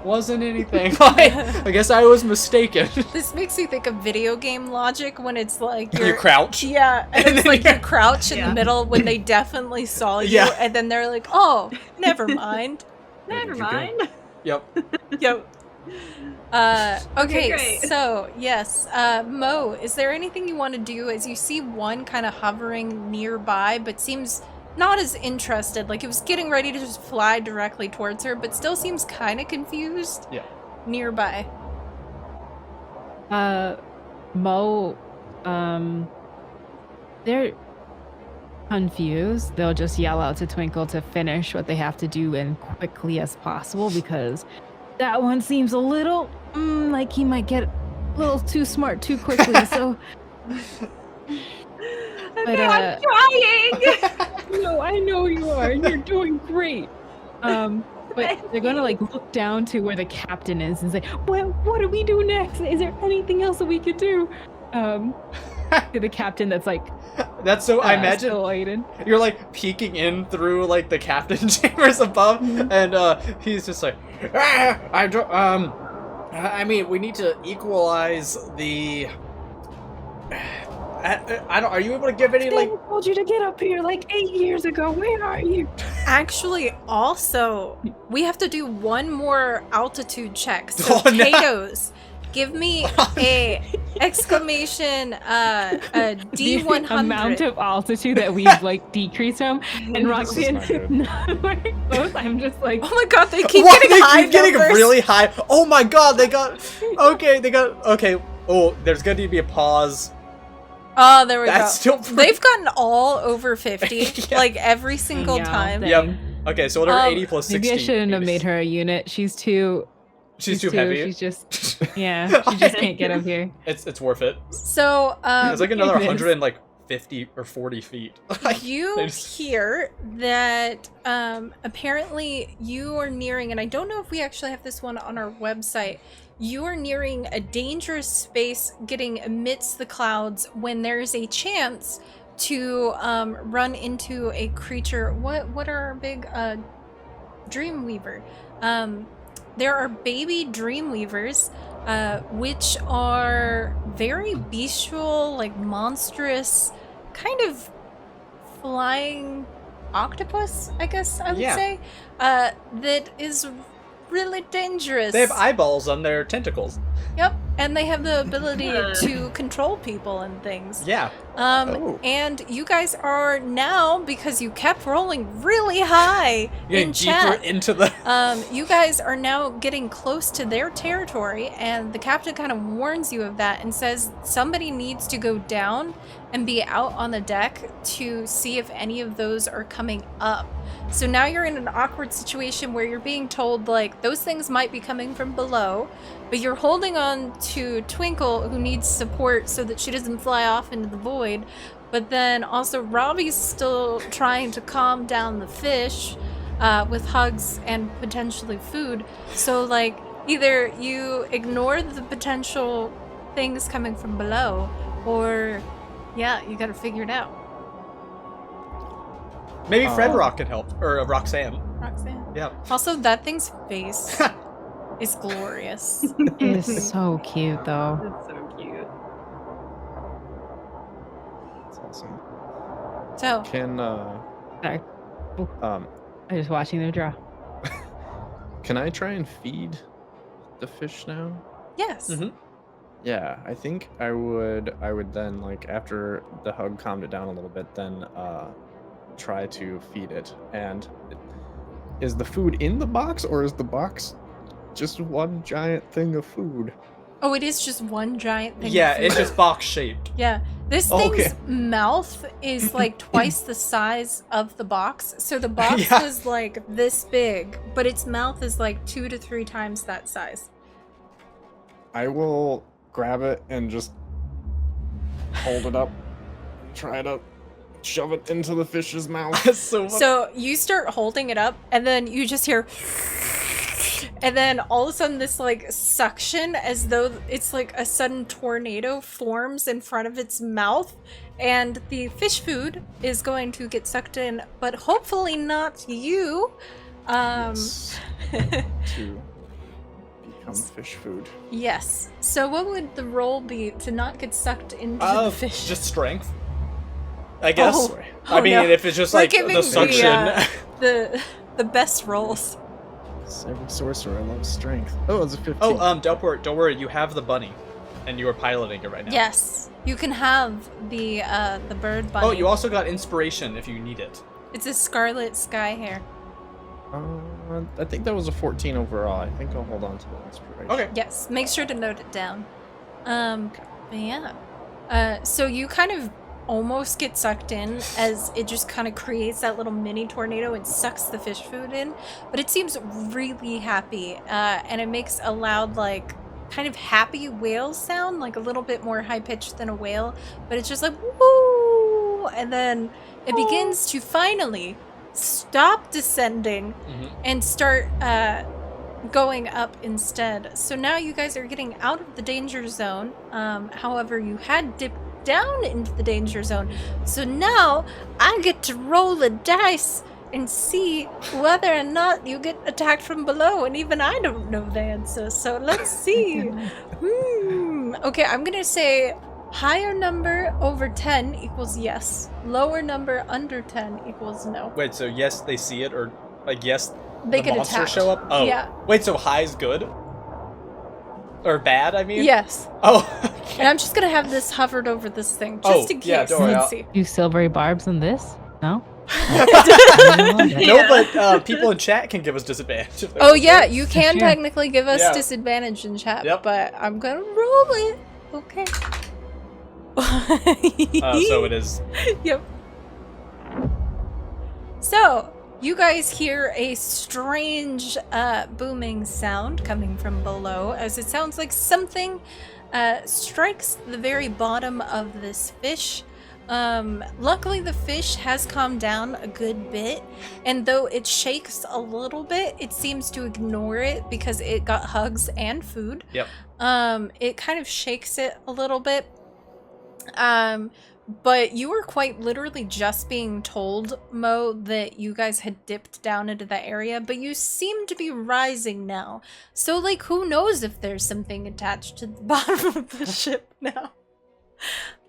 wasn't anything. Like, I guess I was mistaken. This makes me think of video game logic when it's like You crouch. Yeah, and And it's then like you crouch in Yeah. the middle when they definitely saw you, Yeah. and then they're like, oh, never mind. Never did you go? mind. Yep. Yep. Okay, great. so yes, Mo, is there anything you want to do as you see one kind of hovering nearby, but seems not as interested? Like it was getting ready to just fly directly towards her, but still seems kind of confused. Yeah. Nearby. Mo, they're confused. They'll just yell out to Twinkle to finish what they have to do and quickly as possible because that one seems a little like he might get a little too smart too quickly. So, Okay, I'm trying. no, I know you are. You're doing great. But they're gonna like look down to where the captain is and say, "Well, what do we do next? Is there anything else that we could do?" To the captain, that's like, That's so. I imagine still Aiden. you're like peeking in through like the captain chambers above, and he's just like, I don't. I mean, we need to equalize the. I don't. Are you able to give any like? They told you to get up here like 8 years ago. Where are you? Actually, also, we have to do one more altitude check. So, Oh, no. potatoes, give me a exclamation, a The D100. amount of altitude that we've like decreased from, and Roxanne, not good. not very close. I'm just like, Oh my god, they keep What? getting They high keep getting numbers. really high. Oh my god, they got. Okay, they got. Okay. Oh, there's gonna need to be a pause. Oh, there we That's go. still. Pretty... They've gotten all over 50, Yeah. like every single Yeah, time. Yep. Okay, so whatever 80 plus 60. maybe I shouldn't have made her a unit. She's too. She's too heavy. She's just, yeah. She just can't get up here. It's worth it. So, It's like another it is. 150 or 40 feet. you They just- hear that apparently you are nearing, and I don't know if we actually have this one on our website, you are nearing a dangerous space getting amidst the clouds when there's a chance to run into a creature. What are our big Dreamweaver? There are baby Dreamweavers, which are very bestial, like monstrous, kind of flying octopus, I guess I would Yeah. say, that is really dangerous. They have eyeballs on their tentacles. Yep, and they have the ability to control people and things. Yeah. Oh. And you guys are now, because you kept rolling really high Getting in deeper chat, into the. you guys are now getting close to their territory, and the captain kind of warns you of that and says somebody needs to go down and be out on the deck to see if any of those are coming up. So now you're in an awkward situation where you're being told, like, those things might be coming from below, but you're holding on to Twinkle, who needs support so that she doesn't fly off into the void. But then also Robbie's still trying to calm down the fish with hugs and potentially food. So, like, either you ignore the potential things coming from below, or, yeah, you gotta figure it out. Maybe Fred Rock can help, or Roxanne. Roxanne. Yeah. Also, that thing's face is glorious. It is so cute, though. That's so cute. That's awesome. So, Can Sorry. um I'm just watching them draw. can I try and feed the fish now? yes. Mhm. Yeah, I think I would then, like, after the hug calmed it down a little bit, then try to feed it. And is the food in the box, or is the box just one giant thing of food? Oh, it is just one giant thing. Yeah, of food. it's just box shaped. Yeah, this Okay. thing's mouth is like twice the size of the box. So the box Yeah. was like this big, but its mouth is like 2 to 3 times that size. I will grab it and just hold it up, try to shove it into the fish's mouth. So you start holding it up, and then you just hear, and then all of a sudden this like suction, as though it's like a sudden tornado forms in front of its mouth, and the fish food is going to get sucked in, but hopefully not you. Yes, to become fish food. Yes. So what would the roll be to not get sucked into the fish? Just strength. I guess. Oh, I mean, no. if it's just We're like giving the suction. the best rolls. Every sorcerer loves strength. Oh, it's a 15. Delport, don't worry, you have the bunny, and you are piloting it right now. Yes, you can have the bird bunny. Oh, you also got inspiration if you need it. It's a scarlet sky hair. I think that was a 14 overall. I think I'll hold on to the inspiration. Okay. Yes, make sure to note it down. But yeah. So you kind of almost get sucked in as it just kind of creates that little mini tornado and sucks the fish food in, but it seems really happy, and it makes a loud, like, kind of happy whale sound, like a little bit more high-pitched than a whale, but it's just like, woo! And then it begins to finally stop descending and start going up instead. So now you guys are getting out of the danger zone. However, you had dipped down into the danger zone. So now I get to roll a dice and see whether or not you get attacked from below, and even I don't know the answer. So let's see. Okay, I'm gonna say higher number over 10 equals yes. Lower number under 10 equals no. Wait, so yes, they see it, or like yes, They the get monsters attacked. show up? Oh. Yeah. Wait, so high's good? Or bad, I mean? Yes. Oh, And I'm just gonna have this hovered over this thing, just in case. yeah, don't worry, Let's I'll- see. You silvery barbs in this? No? No, but people in chat can give us disadvantage. if they Oh want to. yeah, you can Sure. technically give us Yeah. disadvantage in chat, Yep. but I'm gonna roll it. Okay. So it is. Yep. So, you guys hear a strange booming sound coming from below, as it sounds like something strikes the very bottom of this fish. Luckily the fish has calmed down a good bit, and though it shakes a little bit, it seems to ignore it because it got hugs and food. Yep. It kind of shakes it a little bit. But you were quite literally just being told, Mo, that you guys had dipped down into that area, but you seem to be rising now. So, like, who knows if there's something attached to the bottom of the ship now.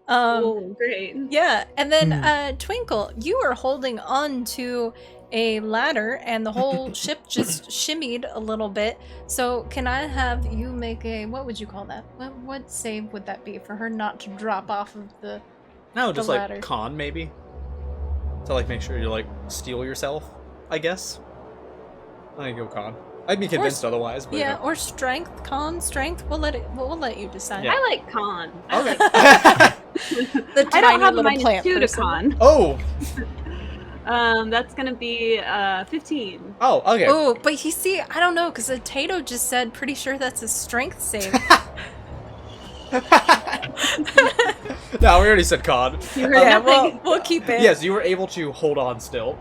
Oh, great. Yeah, and then Twinkle, you are holding on to a ladder, and the whole ship just shimmied a little bit. So can I have you make a, what would you call that? What save would that be for her not to drop off of the... No, just the like ladder. con maybe. To like make sure you like steal yourself, I guess. I think go con. I'd be convinced otherwise, but Yeah, or strength, con, strength. We'll let you decide. Yeah. I like con. Okay. The I don't have a little plant -2 to person. con. Oh. That's gonna be 15. Oh, okay. Oh, but you see, I don't know, because Tato just said pretty sure that's a strength save. No, we already said con. You heard Yeah, nothing? we'll keep it. Yes, you were able to hold on still.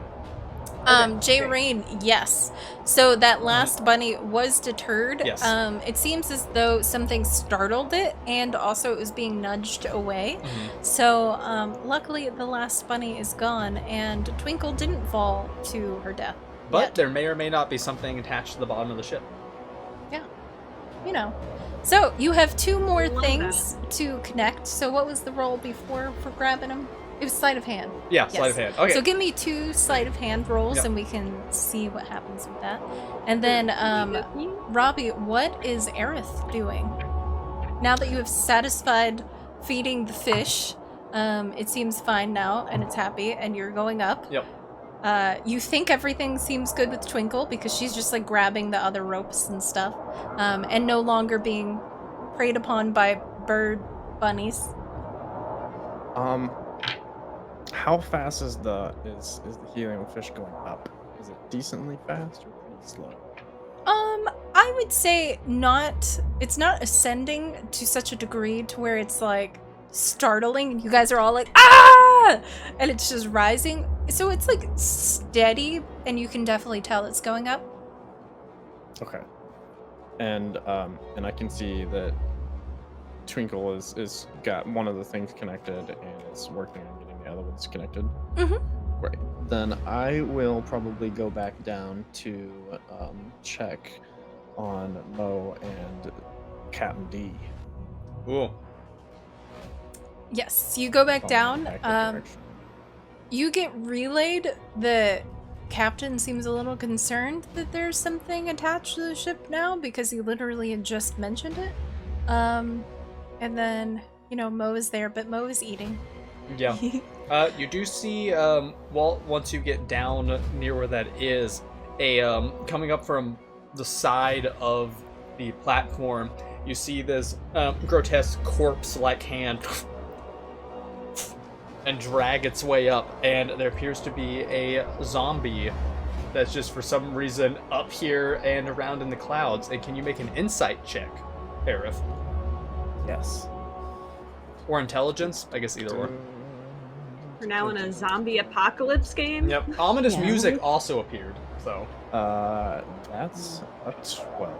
Jay Rain, yes. So that last bunny was deterred. Yes. It seems as though something startled it, and also it was being nudged away. So, luckily the last bunny is gone, and Twinkle didn't fall to her death. but yet. there may or may not be something attached to the bottom of the ship. You know. So you have 2 more Love things to connect. So what was the roll before for grabbing them? It was sleight of hand. Yeah, sleight of hand. Okay. So give me 2 sleight of hand rolls, Yep. and we can see what happens with that. And then, Robbie, what is Aerith doing? Now that you have satisfied feeding the fish, it seems fine now, and it's happy, and you're going up. Yep. You think everything seems good with Twinkle because she's just like grabbing the other ropes and stuff, and no longer being preyed upon by bird bunnies. How fast is the helium fish going up? Is it decently fast or pretty slow? I would say it's not ascending to such a degree to where it's like startling. You guys are all like, ah! And it's just rising. So it's like steady, and you can definitely tell it's going up. Okay. And I can see that Twinkle is got one of the things connected and is working on getting the other ones connected. Mm-hmm. Great. Then I will probably go back down to check on Mo and Captain D. Ooh. Yes, you go back Following down. back that direction. You get relayed. The captain seems a little concerned that there's something attached to the ship now because he literally had just mentioned it. And then, Mo is there, but Mo is eating. Yeah. You do see, once you get down near where that is, coming up from the side of the platform, you see this grotesque corpse-like hand and drag its way up, and there appears to be a zombie that's just for some reason up here and around in the clouds. And can you make an insight check, Aerith? Yes. Or intelligence? I guess either or. We're now in a zombie apocalypse game. Yep. Ominous Yeah. music also appeared, so. That's a 12.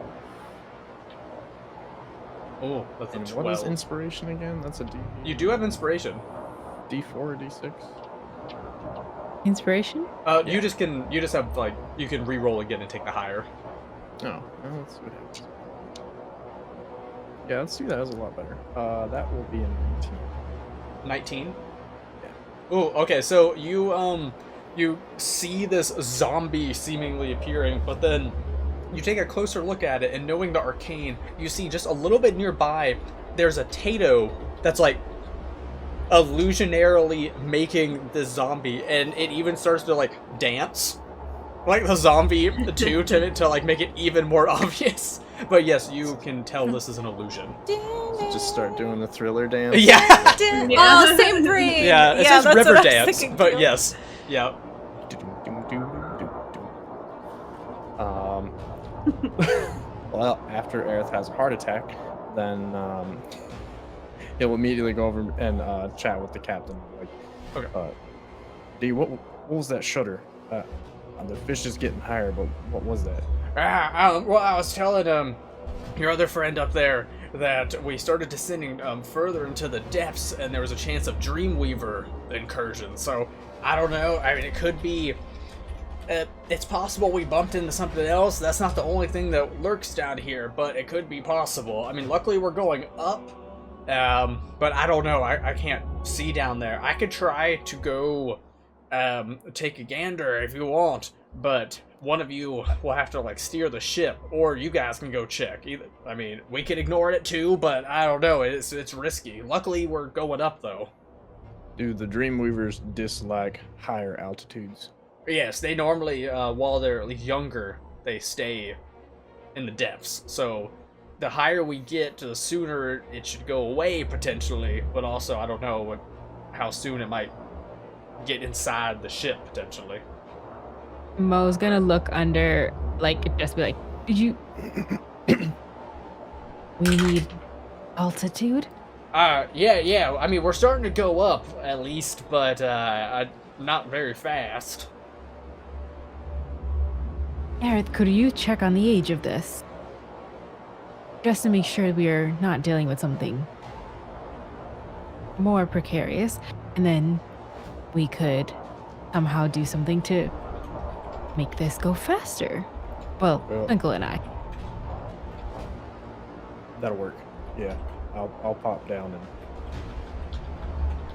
Oh, that's a And 12. what is inspiration again? That's a D. You do have inspiration. D4 or D6? Inspiration? You just have, like, you can re-roll again and take the higher. Oh, well, let's see what happens. Yeah, let's see. That is a lot better. That will be a 19. 19? Oh, okay, so you see this zombie seemingly appearing, but then you take a closer look at it, and knowing the arcane, you see just a little bit nearby, there's a Tato that's like illusionarily making this zombie, and it even starts to like dance like the zombie too, to like make it even more obvious. But yes, you can tell this is an illusion. Just start doing the Thriller dance. Yeah. Oh, same brain. Yeah, it says that's river what I was dance, thinking but too. yes. Yeah. Well, after Aerith has a heart attack, then he'll immediately go over and chat with the captain. Like, Okay. D, what was that shudder? The fish is getting higher, but what was that? Well, I was telling your other friend up there that we started descending further into the depths, and there was a chance of Dreamweaver incursion. So I don't know. I mean, it could be. It's possible we bumped into something else. That's not the only thing that lurks down here, but it could be possible. I mean, luckily we're going up, but I don't know. I can't see down there. I could try to go take a gander if you want, but one of you will have to like steer the ship, or you guys can go check. Either, I mean, we could ignore it too, but I don't know. It's risky. Luckily we're going up though. Do the Dreamweavers dislike higher altitudes? Yes, they normally, while they're at least younger, they stay in the depths. So the higher we get, the sooner it should go away potentially. But also, I don't know how soon it might get inside the ship potentially. Mo's gonna look under, like, just be like, did you... We need altitude? Yeah. I mean, we're starting to go up at least, but not very fast. Aerith, could you check on the age of this? Just to make sure we are not dealing with something more precarious, and then we could somehow do something to make this go faster. Well, Well. Twinkle and I. That'll work. Yeah, I'll pop down and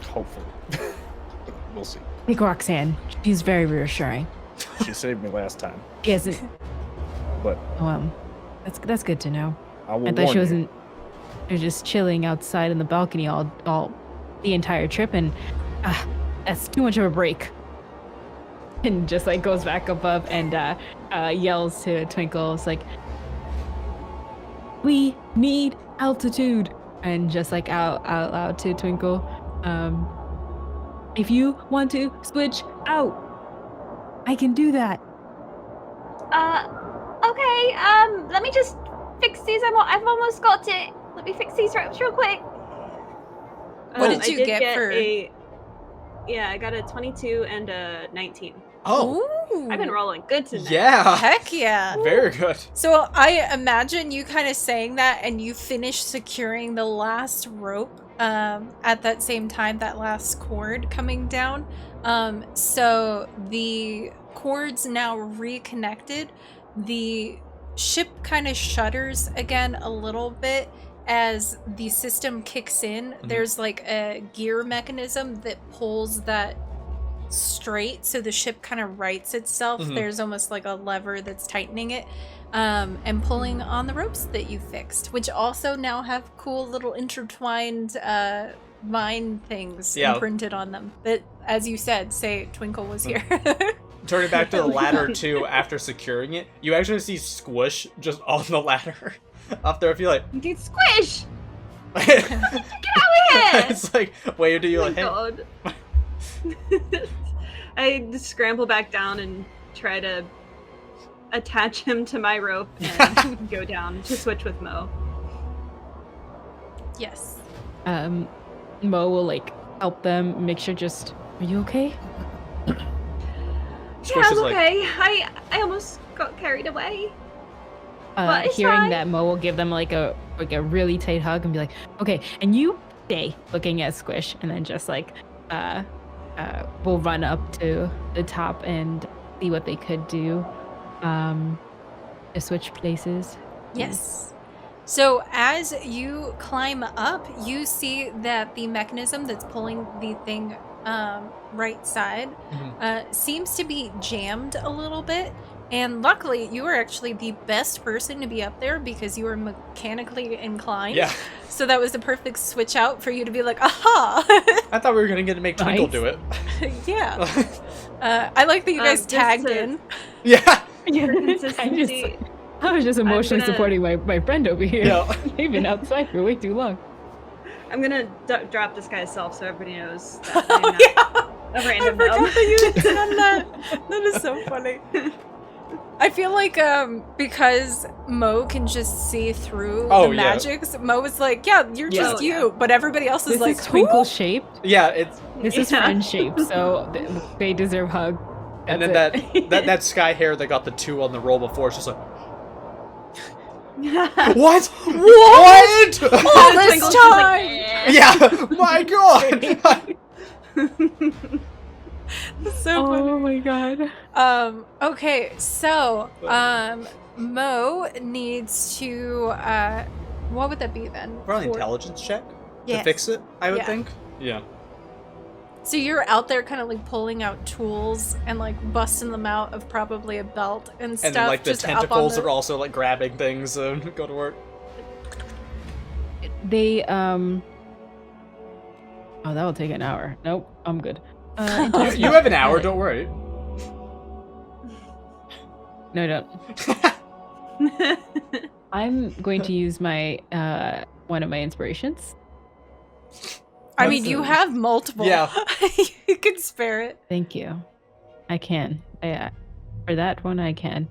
hopefully we'll see. Take Roxanne. She's very reassuring. She saved me last time, She hasn't. but That's good to know. I will I thought warn she you. wasn't. She was just chilling outside in the balcony all the entire trip, and that's too much of a break. And just like goes back above and yells to Twinkle, it's like, "We need altitude!" And just like out loud to Twinkle, if you want to switch out, I can do that. Okay, let me just fix these. I've almost got it. Let me fix these ropes real quick. What did I you get for- Yeah, I got a 22 and a 19. Oh, Ooh. I've been rolling good tonight. yeah. Heck yeah. Very good. So I imagine you kind of saying that and you finish securing the last rope at that same time, that last cord coming down. So the cord's now reconnected. The ship kind of shudders again a little bit as the system kicks in. There's like a gear mechanism that pulls that straight, so the ship kind of rights itself. There's almost like a lever that's tightening it and pulling on the ropes that you fixed, which also now have cool little intertwined vine things imprinted on them that, as you said, say Twinkle was here. Turning back to the ladder too, after securing it, you actually see Squish just on the ladder up there. I feel like Dude, Squish! get out of here! It's like, wait, do you Oh like? my Hey. god. I just scramble back down and try to attach him to my rope and go down to switch with Mo. Yes. Mo will like help them make sure. Just, are you okay? Squish Yeah, is I'm like, okay. I almost got carried away. But it's Hearing fine. that, Mo will give them like a really tight hug and be like, "Okay," and you stay looking at Squish, and then just like we'll run up to the top and see what they could do to switch places. Yes. So as you climb up, you see that the mechanism that's pulling the thing right side seems to be jammed a little bit. And luckily, you are actually the best person to be up there because you are mechanically inclined. yeah. So that was the perfect switch out for you to be like, aha! I thought we were gonna get to make Twinkle Nice. do it. Yeah. I like that you guys Just tagged to- in. Yeah. Consistency. I was just emotionally gonna- supporting my friend over here. Yeah. They've been outside for way too long. I'm gonna drop this guy's self so everybody knows that Oh, I'm not yeah. a I random forgot gnome. that you had done that. That is so funny. I feel like because Mo can just see through Oh, the yeah. magics, Mo was like, yeah, you're Yeah. just Oh, yeah. you. But everybody else is This like, is twinkle "Who?" shaped. Yeah. It's This is Yeah. friend shaped, so they deserve hug. and then That's it. that sky hair that got the 2 on the roll before, it's just like, what? What? All this Twinkle's just like, time! "Eh." Yeah. My God. So funny. Oh my god. Okay, so Mo needs to what would that be then? Probably For- intelligence check Yes. to fix it, I would Yeah. think. Yeah. So you're out there kind of like pulling out tools and like busting them out of probably a belt and stuff. And then like the just up on tentacles the- are also like grabbing things and go to work. They Oh, that will take an hour. Nope, I'm good. You have an hour, don't worry. No, don't. I'm going to use my one of my inspirations. I mean, you have multiple. Yeah. You can spare it. Thank you. I can. For that one, I can.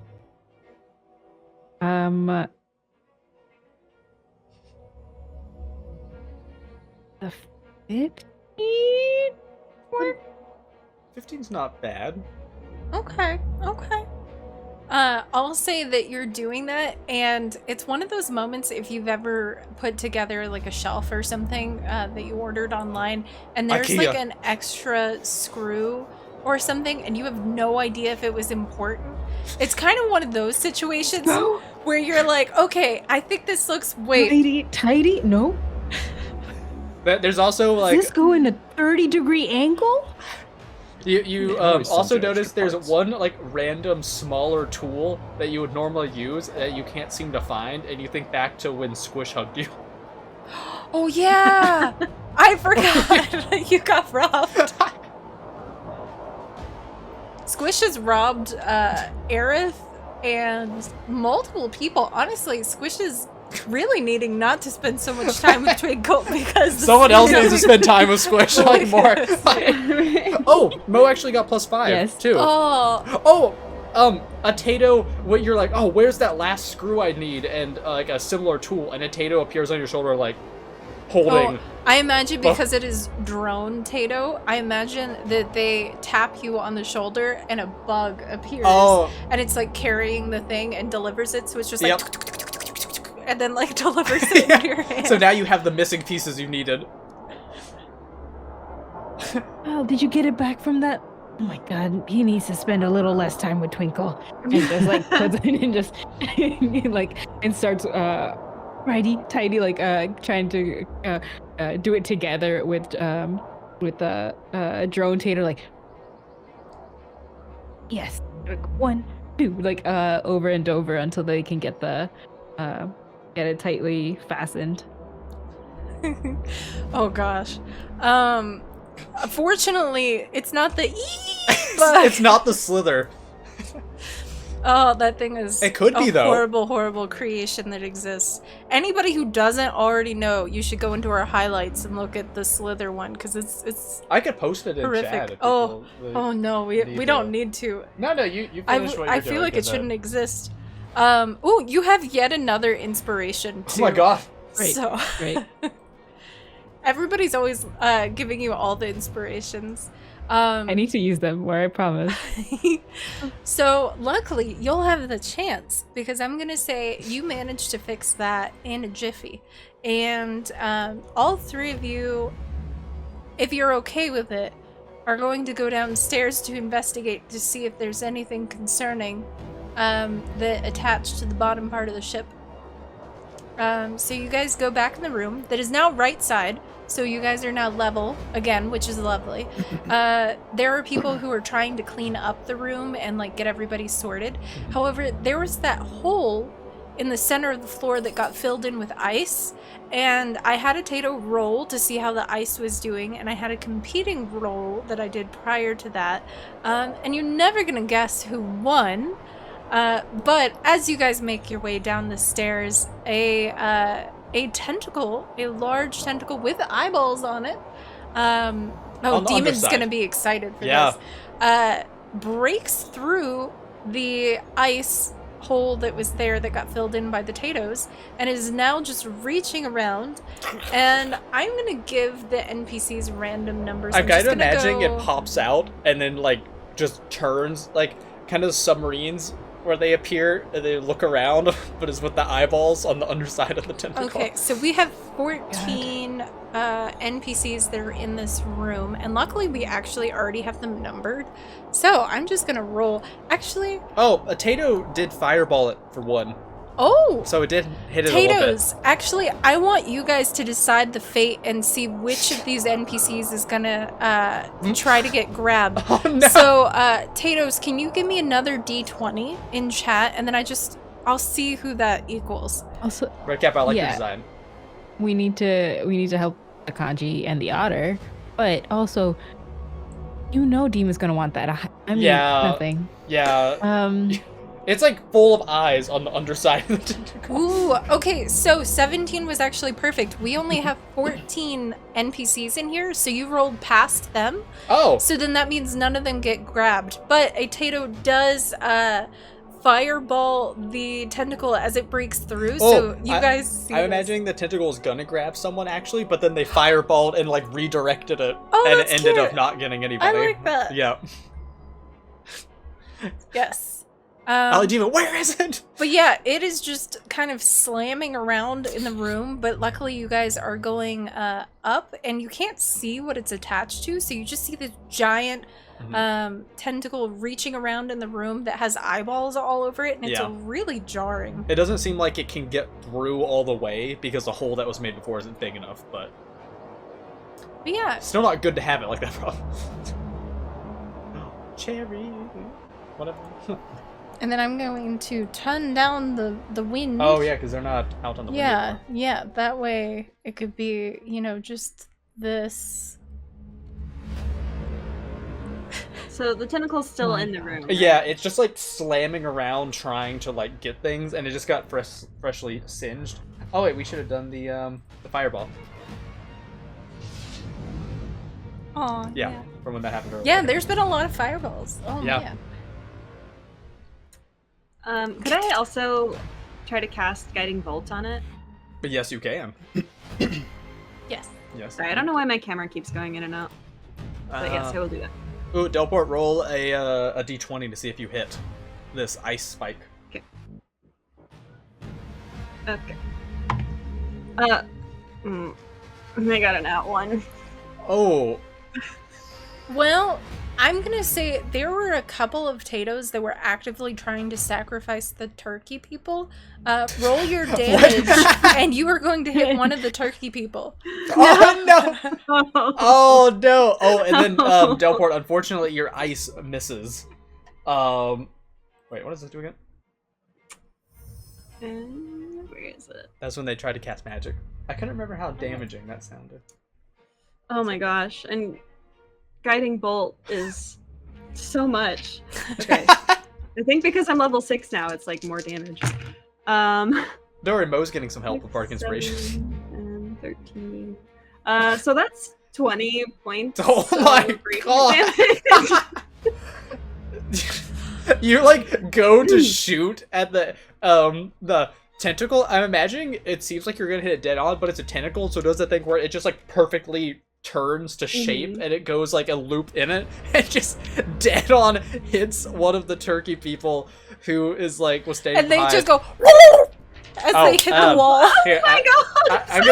The 15? 15's not bad. Okay. I'll say that you're doing that, and it's one of those moments if you've ever put together like a shelf or something that you ordered online, and there's IKEA. like an extra screw or something and you have no idea if it was important. It's kind of one of those situations where you're like, okay, I think this looks tidy? No. There's also like Does this go in a 30-degree angle? you always also some notice extra there's parts. one like random smaller tool that you would normally use that you can't seem to find, and you think back to when Squish hugged you. Oh yeah, I forgot. You got robbed. Squish has robbed Aerith and multiple people. Honestly, Squish is really needing not to spend so much time with Twinkle because Someone else needs to spend time with Squish like more. Oh, Mo actually got +5 Yes. too. Oh, A Tato, what you're like, oh, where's that last screw I need? And like a similar tool, and a Tato appears on your shoulder like holding. I imagine because it is drone Tato, I imagine that they tap you on the shoulder and a bug appears. Oh. And it's like carrying the thing and delivers it, so it's just like Yep. and then like delivers it into your hand. So now you have the missing pieces you needed. Oh, did you get it back from that? Oh my god, he needs to spend a little less time with Twinkle. And just like puts it in and just like and starts tidy like trying to do it together with drone Tater like yes, like 1, 2 like over and over until they can get the get it tightly fastened. Oh gosh. Fortunately, it's not the bug. It's not the slither. Oh, that thing is It could be, a though. horrible, horrible creation that exists. Anybody who doesn't already know, you should go into our highlights and look at the Slither one, because it's I could post it in horrific. chat. If Oh, people, oh no, we need don't to- need to. No, you finish what you're I doing. feel like it 'cause, shouldn't exist. Oh, you have yet another inspiration Oh too. my god. Great, So great. everybody's always giving you all the inspirations. I need to use them more, I promise. So luckily you'll have the chance, because I'm gonna say you managed to fix that in a jiffy, and all 3 of you, if you're okay with it, are going to go downstairs to investigate to see if there's anything concerning that attached to the bottom part of the ship. So you guys go back in the room that is now right side. So you guys are now level again, which is lovely. There are people who are trying to clean up the room and like get everybody sorted. However, there was that hole in the center of the floor that got filled in with ice, and I had a Tato roll to see how the ice was doing, and I had a competing roll that I did prior to that. And you're never gonna guess who won. But as you guys make your way down the stairs, a tentacle, a large tentacle with eyeballs on it. On Oh, the Demon's underside. gonna be excited for Yeah. this. Breaks through the ice hole that was there that got filled in by the Tatos, and is now just reaching around. And I'm gonna give the NPCs random numbers. I'm I'm kind just of gonna imagining go- it pops out and then like just turns like kind of submarines where they appear and they look around, but it's with the eyeballs on the underside of the tentacle. Okay, so we have 14 NPCs that are in this room, and luckily we actually already have them numbered. So I'm just gonna roll. Actually, Oh, a Tato did fireball it for 1, oh, so it did hit it a little bit. Tatos. Actually, I want you guys to decide the fate and see which of these NPCs is gonna try to get grabbed. Oh no! So, Tatos, can you give me another D20 in chat, and then I'll see who that equals. Also, Red Cap, I like your Yeah. design. we need to help the kanji and the otter, but also, Demon's gonna want that. I mean, Yeah. nothing. Yeah, it's like full of eyes on the underside of the tentacle. Ooh, okay, so 17 was actually perfect. We only have 14 NPCs in here, so you rolled past them. Oh, So then that means none of them get grabbed. But a Tato does fireball the tentacle as it breaks through, so you guys see I'm this. imagining the tentacle is gonna grab someone actually, but then they fireballed and like redirected it, Oh, and it that's ended up cute. not getting I anybody. like that. Yeah. Yes. Demon, where is it? But yeah, it is just kind of slamming around in the room, but luckily you guys are going up and you can't see what it's attached to, so you just see this giant tentacle reaching around in the room that has eyeballs all over it, and it's really jarring. It doesn't seem like it can get through all the way because the hole that was made before isn't big enough, but yeah. Still not good to have it like that, bro. Cherry. Whatever. And then I'm going to turn down the wind. Oh, yeah, because they're not out on the wind. Yeah, that way it could be, just this. So the tentacle's still in the room. Right? Yeah, it's just like slamming around trying to like get things, and it just got freshly singed. Oh wait, we should have done the fireball. Oh, yeah, from when that happened earlier. Yeah, there's been a lot of fireballs. Oh, yeah. Man. Could I also try to cast Guiding Bolt on it? But yes, you can. Yes. Yes. Sorry, I don't know why my camera keeps going in and out. But yes, I will do that. Ooh, Delport, roll a d20 to see if you hit this ice spike. Okay. I got an out one. Oh. Well, I'm gonna say there were a couple of Tatos that were actively trying to sacrifice the turkey people. Roll your damage, and you are going to hit one of the turkey people. Oh no! Oh no! Oh, and then Delport, unfortunately, your ice misses. Wait, what does this do again? Where is it? That's when they tried to cast magic. I couldn't remember how damaging that sounded. Oh my gosh! And Guiding Bolt is so much. Okay. I think because I'm level 6 now, it's like more damage. Don't worry, Mo's getting some help with Bardic Inspiration. And 13. So that's 20 points. Oh my god! You like go to shoot at the tentacle. I'm imagining it seems like you're gonna hit it dead on, but it's a tentacle, so it does that thing where it just like perfectly turns to shape and it goes like a loop in it and just dead on hits one of the turkey people who is like was standing and they behind. just go as they hit the wall. Here, Oh my god! I'm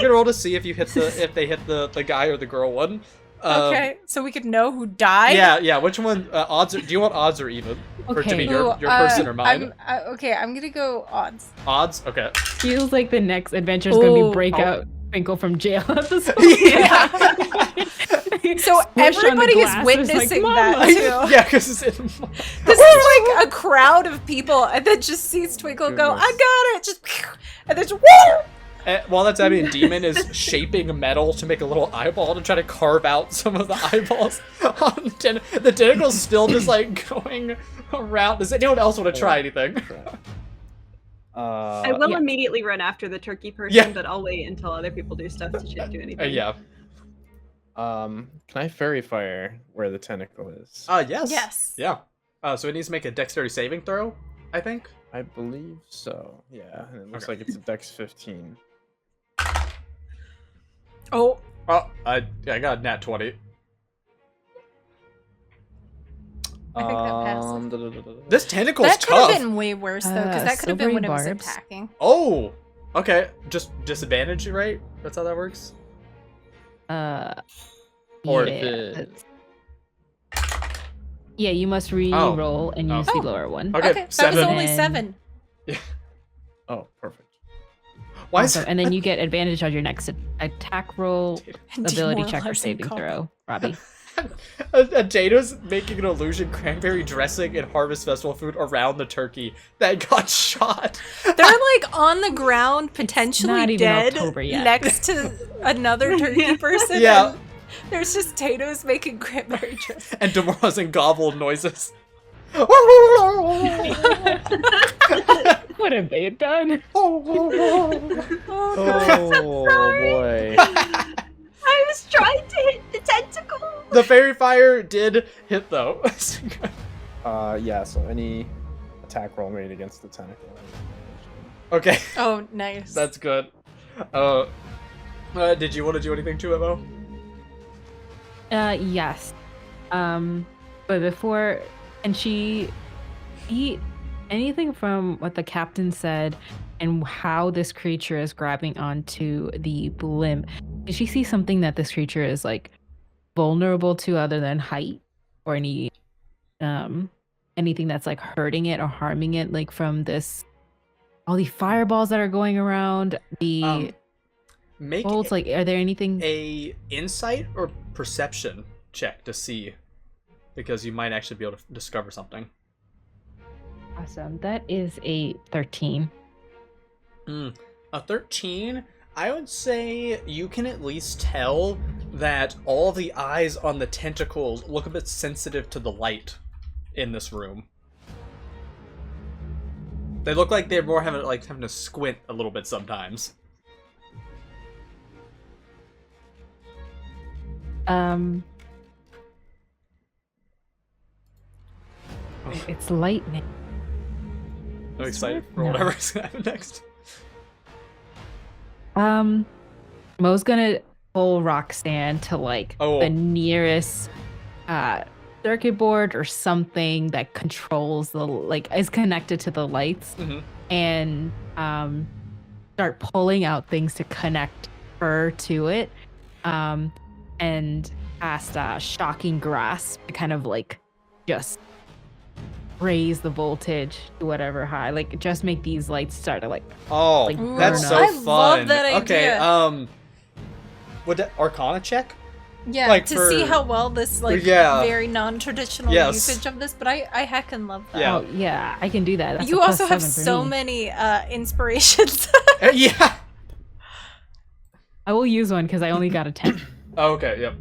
gonna roll to see if you hit if they hit the guy or the girl one. Okay, so we could know who died. Yeah. Which one? Odds? Do you want odds or even? For to be your Ooh, person or mine? I'm gonna go odds. Odds? Okay. Feels like the next adventure is gonna be breakout Finkel from jail episode. Yeah. So everybody is witnessing that too. Yeah, because it's in. This is like a crowd of people, and then just sees Twinkle go, "I got it!" Just and then just woo! While that's happening, Demon is shaping metal to make a little eyeball to try to carve out some of the eyeballs. The tentacle's still just like going around. Does anyone else want to try anything? I will immediately run after the turkey person, but I'll wait until other people do stuff to do anything. Yeah. Can I fairy fire where the tentacle is? Yes. Yes. Yeah. So it needs to make a dexterity saving throw, I think. I believe so. Yeah, and it looks like it's a dex 15. Oh, I got a nat 20. I think that passes. This tentacle's that tough. could have been way worse though, because that could have been when it was attacking. Oh, okay. Just disadvantage, right? That's how that works. Or yeah, you must re-roll and use the lower one. Okay, that was only 7. Yeah. Oh, perfect. Why awesome. And then you get advantage on your next attack roll, ability check, or saving throw, Robbie. Dato's making an illusion cranberry dressing and Harvest Festival food around the turkey that got shot. They're like on the ground, potentially dead, yet. next to another turkey person. Yeah. And there's just Tato's making cranberry dressing. And Demora's in gobble noises. What have they done? Oh boy. I was trying to hit the tentacle. The fairy fire did hit though. Yeah, so any attack roll made against the tentacle. Okay. Oh, nice. That's good. Did you want to do anything to it, Mo? Yes. But before, and she see anything from what the captain said and how this creature is grabbing onto the blimp? Did she see something that this creature is like vulnerable to other than height, or anything that's like hurting it or harming it, like from this all the fireballs that are going around, the Make bolts, like are there anything a insight or perception check to see, because you might actually be able to discover something. awesome? That is a 13. A 13, I would say you can at least tell that all the eyes on the tentacles look a bit sensitive to the light in this room. They look like they're more having to squint a little bit sometimes. It's lightning. I'm excited for whatever's gonna happen next. Mo's gonna pull Roxanne to like the nearest circuit board or something that controls the is connected to the lights, and start pulling out things to connect her to it, and cast shocking grasp to kind of like just raise the voltage to whatever high, like just make these lights start to that's so I fun. love that idea. Okay, would that Arcana check? Yeah, to see how well this very non-traditional usage of this, but I heckin' love that. Yeah. Oh yeah, I can do that. That's you a also have +7 for so me. many inspirations. Yeah. I will use one because I only got a 10. Oh, okay, yep.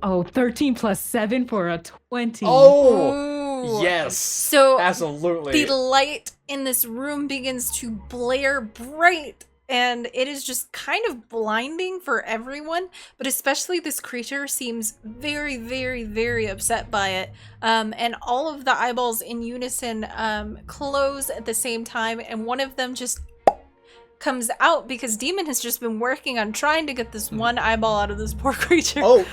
Oh, 13 plus 7 for a 20. Oh, yes. So absolutely. The light in this room begins to blare bright, and it is just kind of blinding for everyone, but especially this creature seems very, very, very upset by it. And all of the eyeballs in unison close at the same time, and one of them just comes out because Demon has just been working on trying to get this one eyeball out of this poor creature. Oh,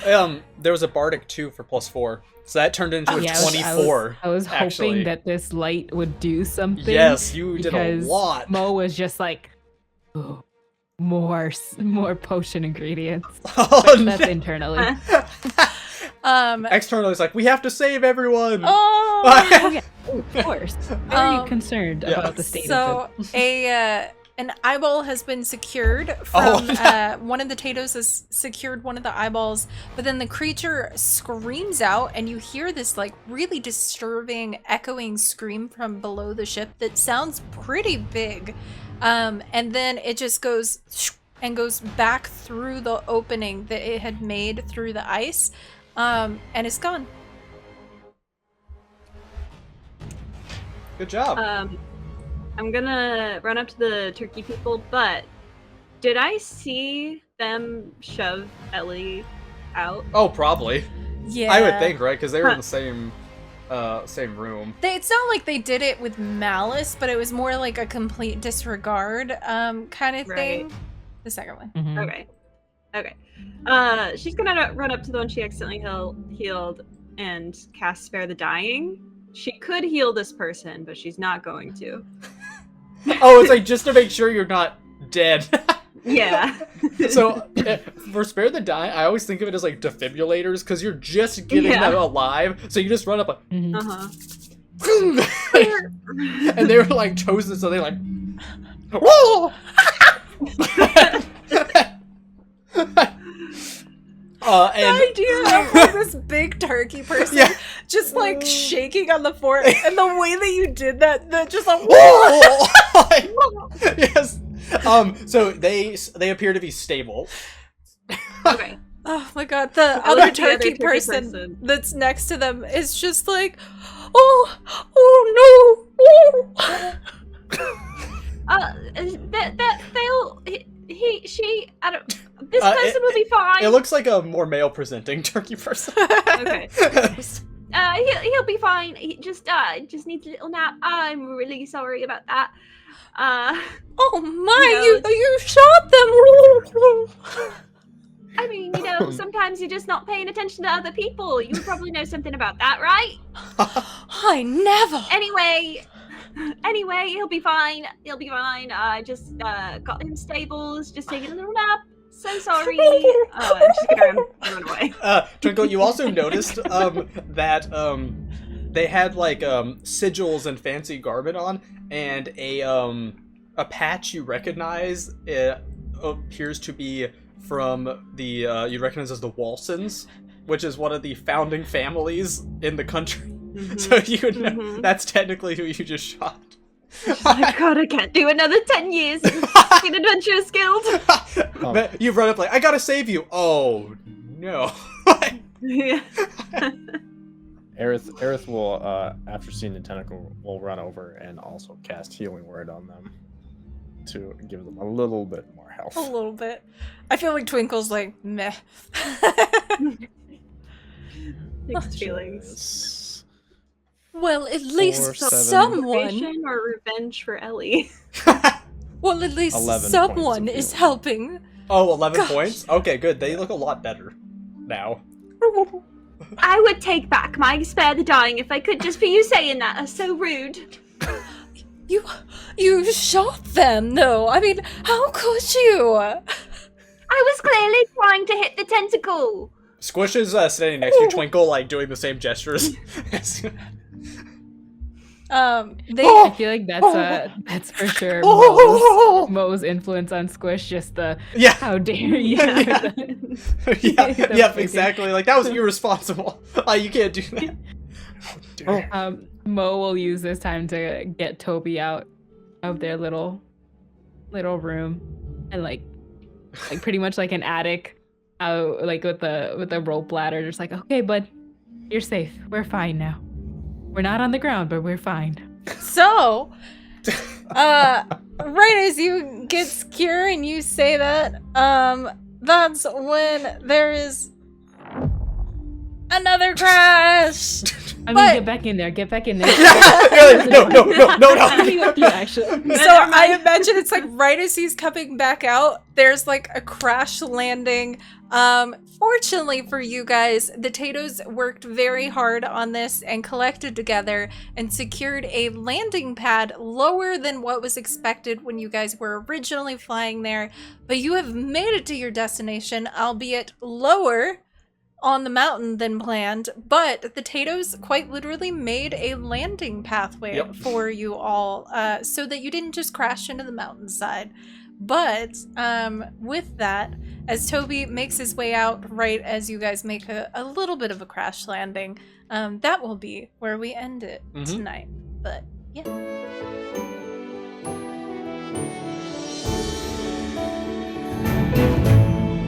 there was a Bardic 2 for +4. So that turned into a 24. I was actually hoping that this light would do something. Yes, you did a lot. Mo was just like, oh, more potion ingredients. Oh, that's internally. Externally, it's like, we have to save everyone. Oh, yeah, of course. Very concerned about the state of it. An eyeball has been secured from one of the Tatos has secured one of the eyeballs, but then the creature screams out, and you hear this like really disturbing echoing scream from below the ship that sounds pretty big, and then it just goes and goes back through the opening that it had made through the ice, and it's gone. Good job. I'm gonna run up to the turkey people, but did I see them shove Ellie out? Oh, probably. Yeah, I would think, right? Because they were in the same room. It's not like they did it with malice, but it was more like a complete disregard kind of thing. The second one. Mm-hmm. Okay. She's gonna run up to the one she accidentally healed and cast Spare the Dying. She could heal this person, but she's not going to. Oh, it's like just to make sure you're not dead. Yeah. So for Spare the Dying, I always think of it as like defibrillators, because you're just getting them alive. So you just run up like, and they were like chosen, so they like, whoa! The idea of like, this big turkey person just like shaking on the floor, and the way that you did that just like whoa! Yes. So they appear to be stable. Okay. Oh my god, the other turkey person that's next to them is just like, oh no! This person will be fine. It looks like a more male presenting turkey person. Okay. He'll be fine. He just needs a little nap. I'm really sorry about that. Oh my! You shot them. I mean, you know, sometimes you're just not paying attention to other people. You probably know something about that, right? I never. Anyway, he'll be fine. He'll be fine. I just got him stables, just taking a little nap. So sorry. Just gonna run away. Twinkle, you also noticed that they had like sigils and fancy garment on, and a patch you recognize appears to be from the you recognize as the Walsons, which is one of the founding families in the country. Mhm. So you would know that's technically who you just shot. Oh my god, I can't do another 10 years in fucking Adventurers Guild. But you run up like, I gotta save you. Oh no. Yeah. Aerith will, after seeing the tentacle, will run over and also cast Healing Word on them to give them a little bit more health. A little bit. I feel like Twinkle's like, meh. Mixed feelings. Well, at least 4, 7. someone. Motivation or revenge for Ellie? Well, at least 11 someone points of is healing. helping. Oh, 11 Gosh. points? Okay, good. They look a lot better now. I would take back my spare the dying if I could, just for you saying that. That's so rude. You shot them, though. I mean, how could you? I was clearly trying to hit the tentacle. Squish is standing next to you, Twinkle, like doing the same gestures. I feel like that's for sure Mo's influence on Squish. Just the Yeah. how dare you? Yeah. The Yep, freaking- exactly. Like, that was irresponsible. You can't do that. How dare you. Mo will use this time to get Toby out of their little room and like pretty much like an attic out like with a rope ladder, just like, okay, bud, you're safe. We're fine now. We're not on the ground, but we're fine. So, right as you get secure and you say that, that's when there is another crash. I mean, But- get back in there. Get back in there. No. Yeah, actually. So I imagine it's like right as he's coming back out, there's like a crash landing. Fortunately for you guys, the Tatos worked very hard on this and collected together and secured a landing pad lower than what was expected when you guys were originally flying there. But you have made it to your destination, albeit lower on the mountain than planned, but the Tatos quite literally made a landing pathway for you all, so that you didn't just crash into the mountainside. But with that, as Toby makes his way out right as you guys make a little bit of a crash landing, that will be where we end it tonight. But yeah.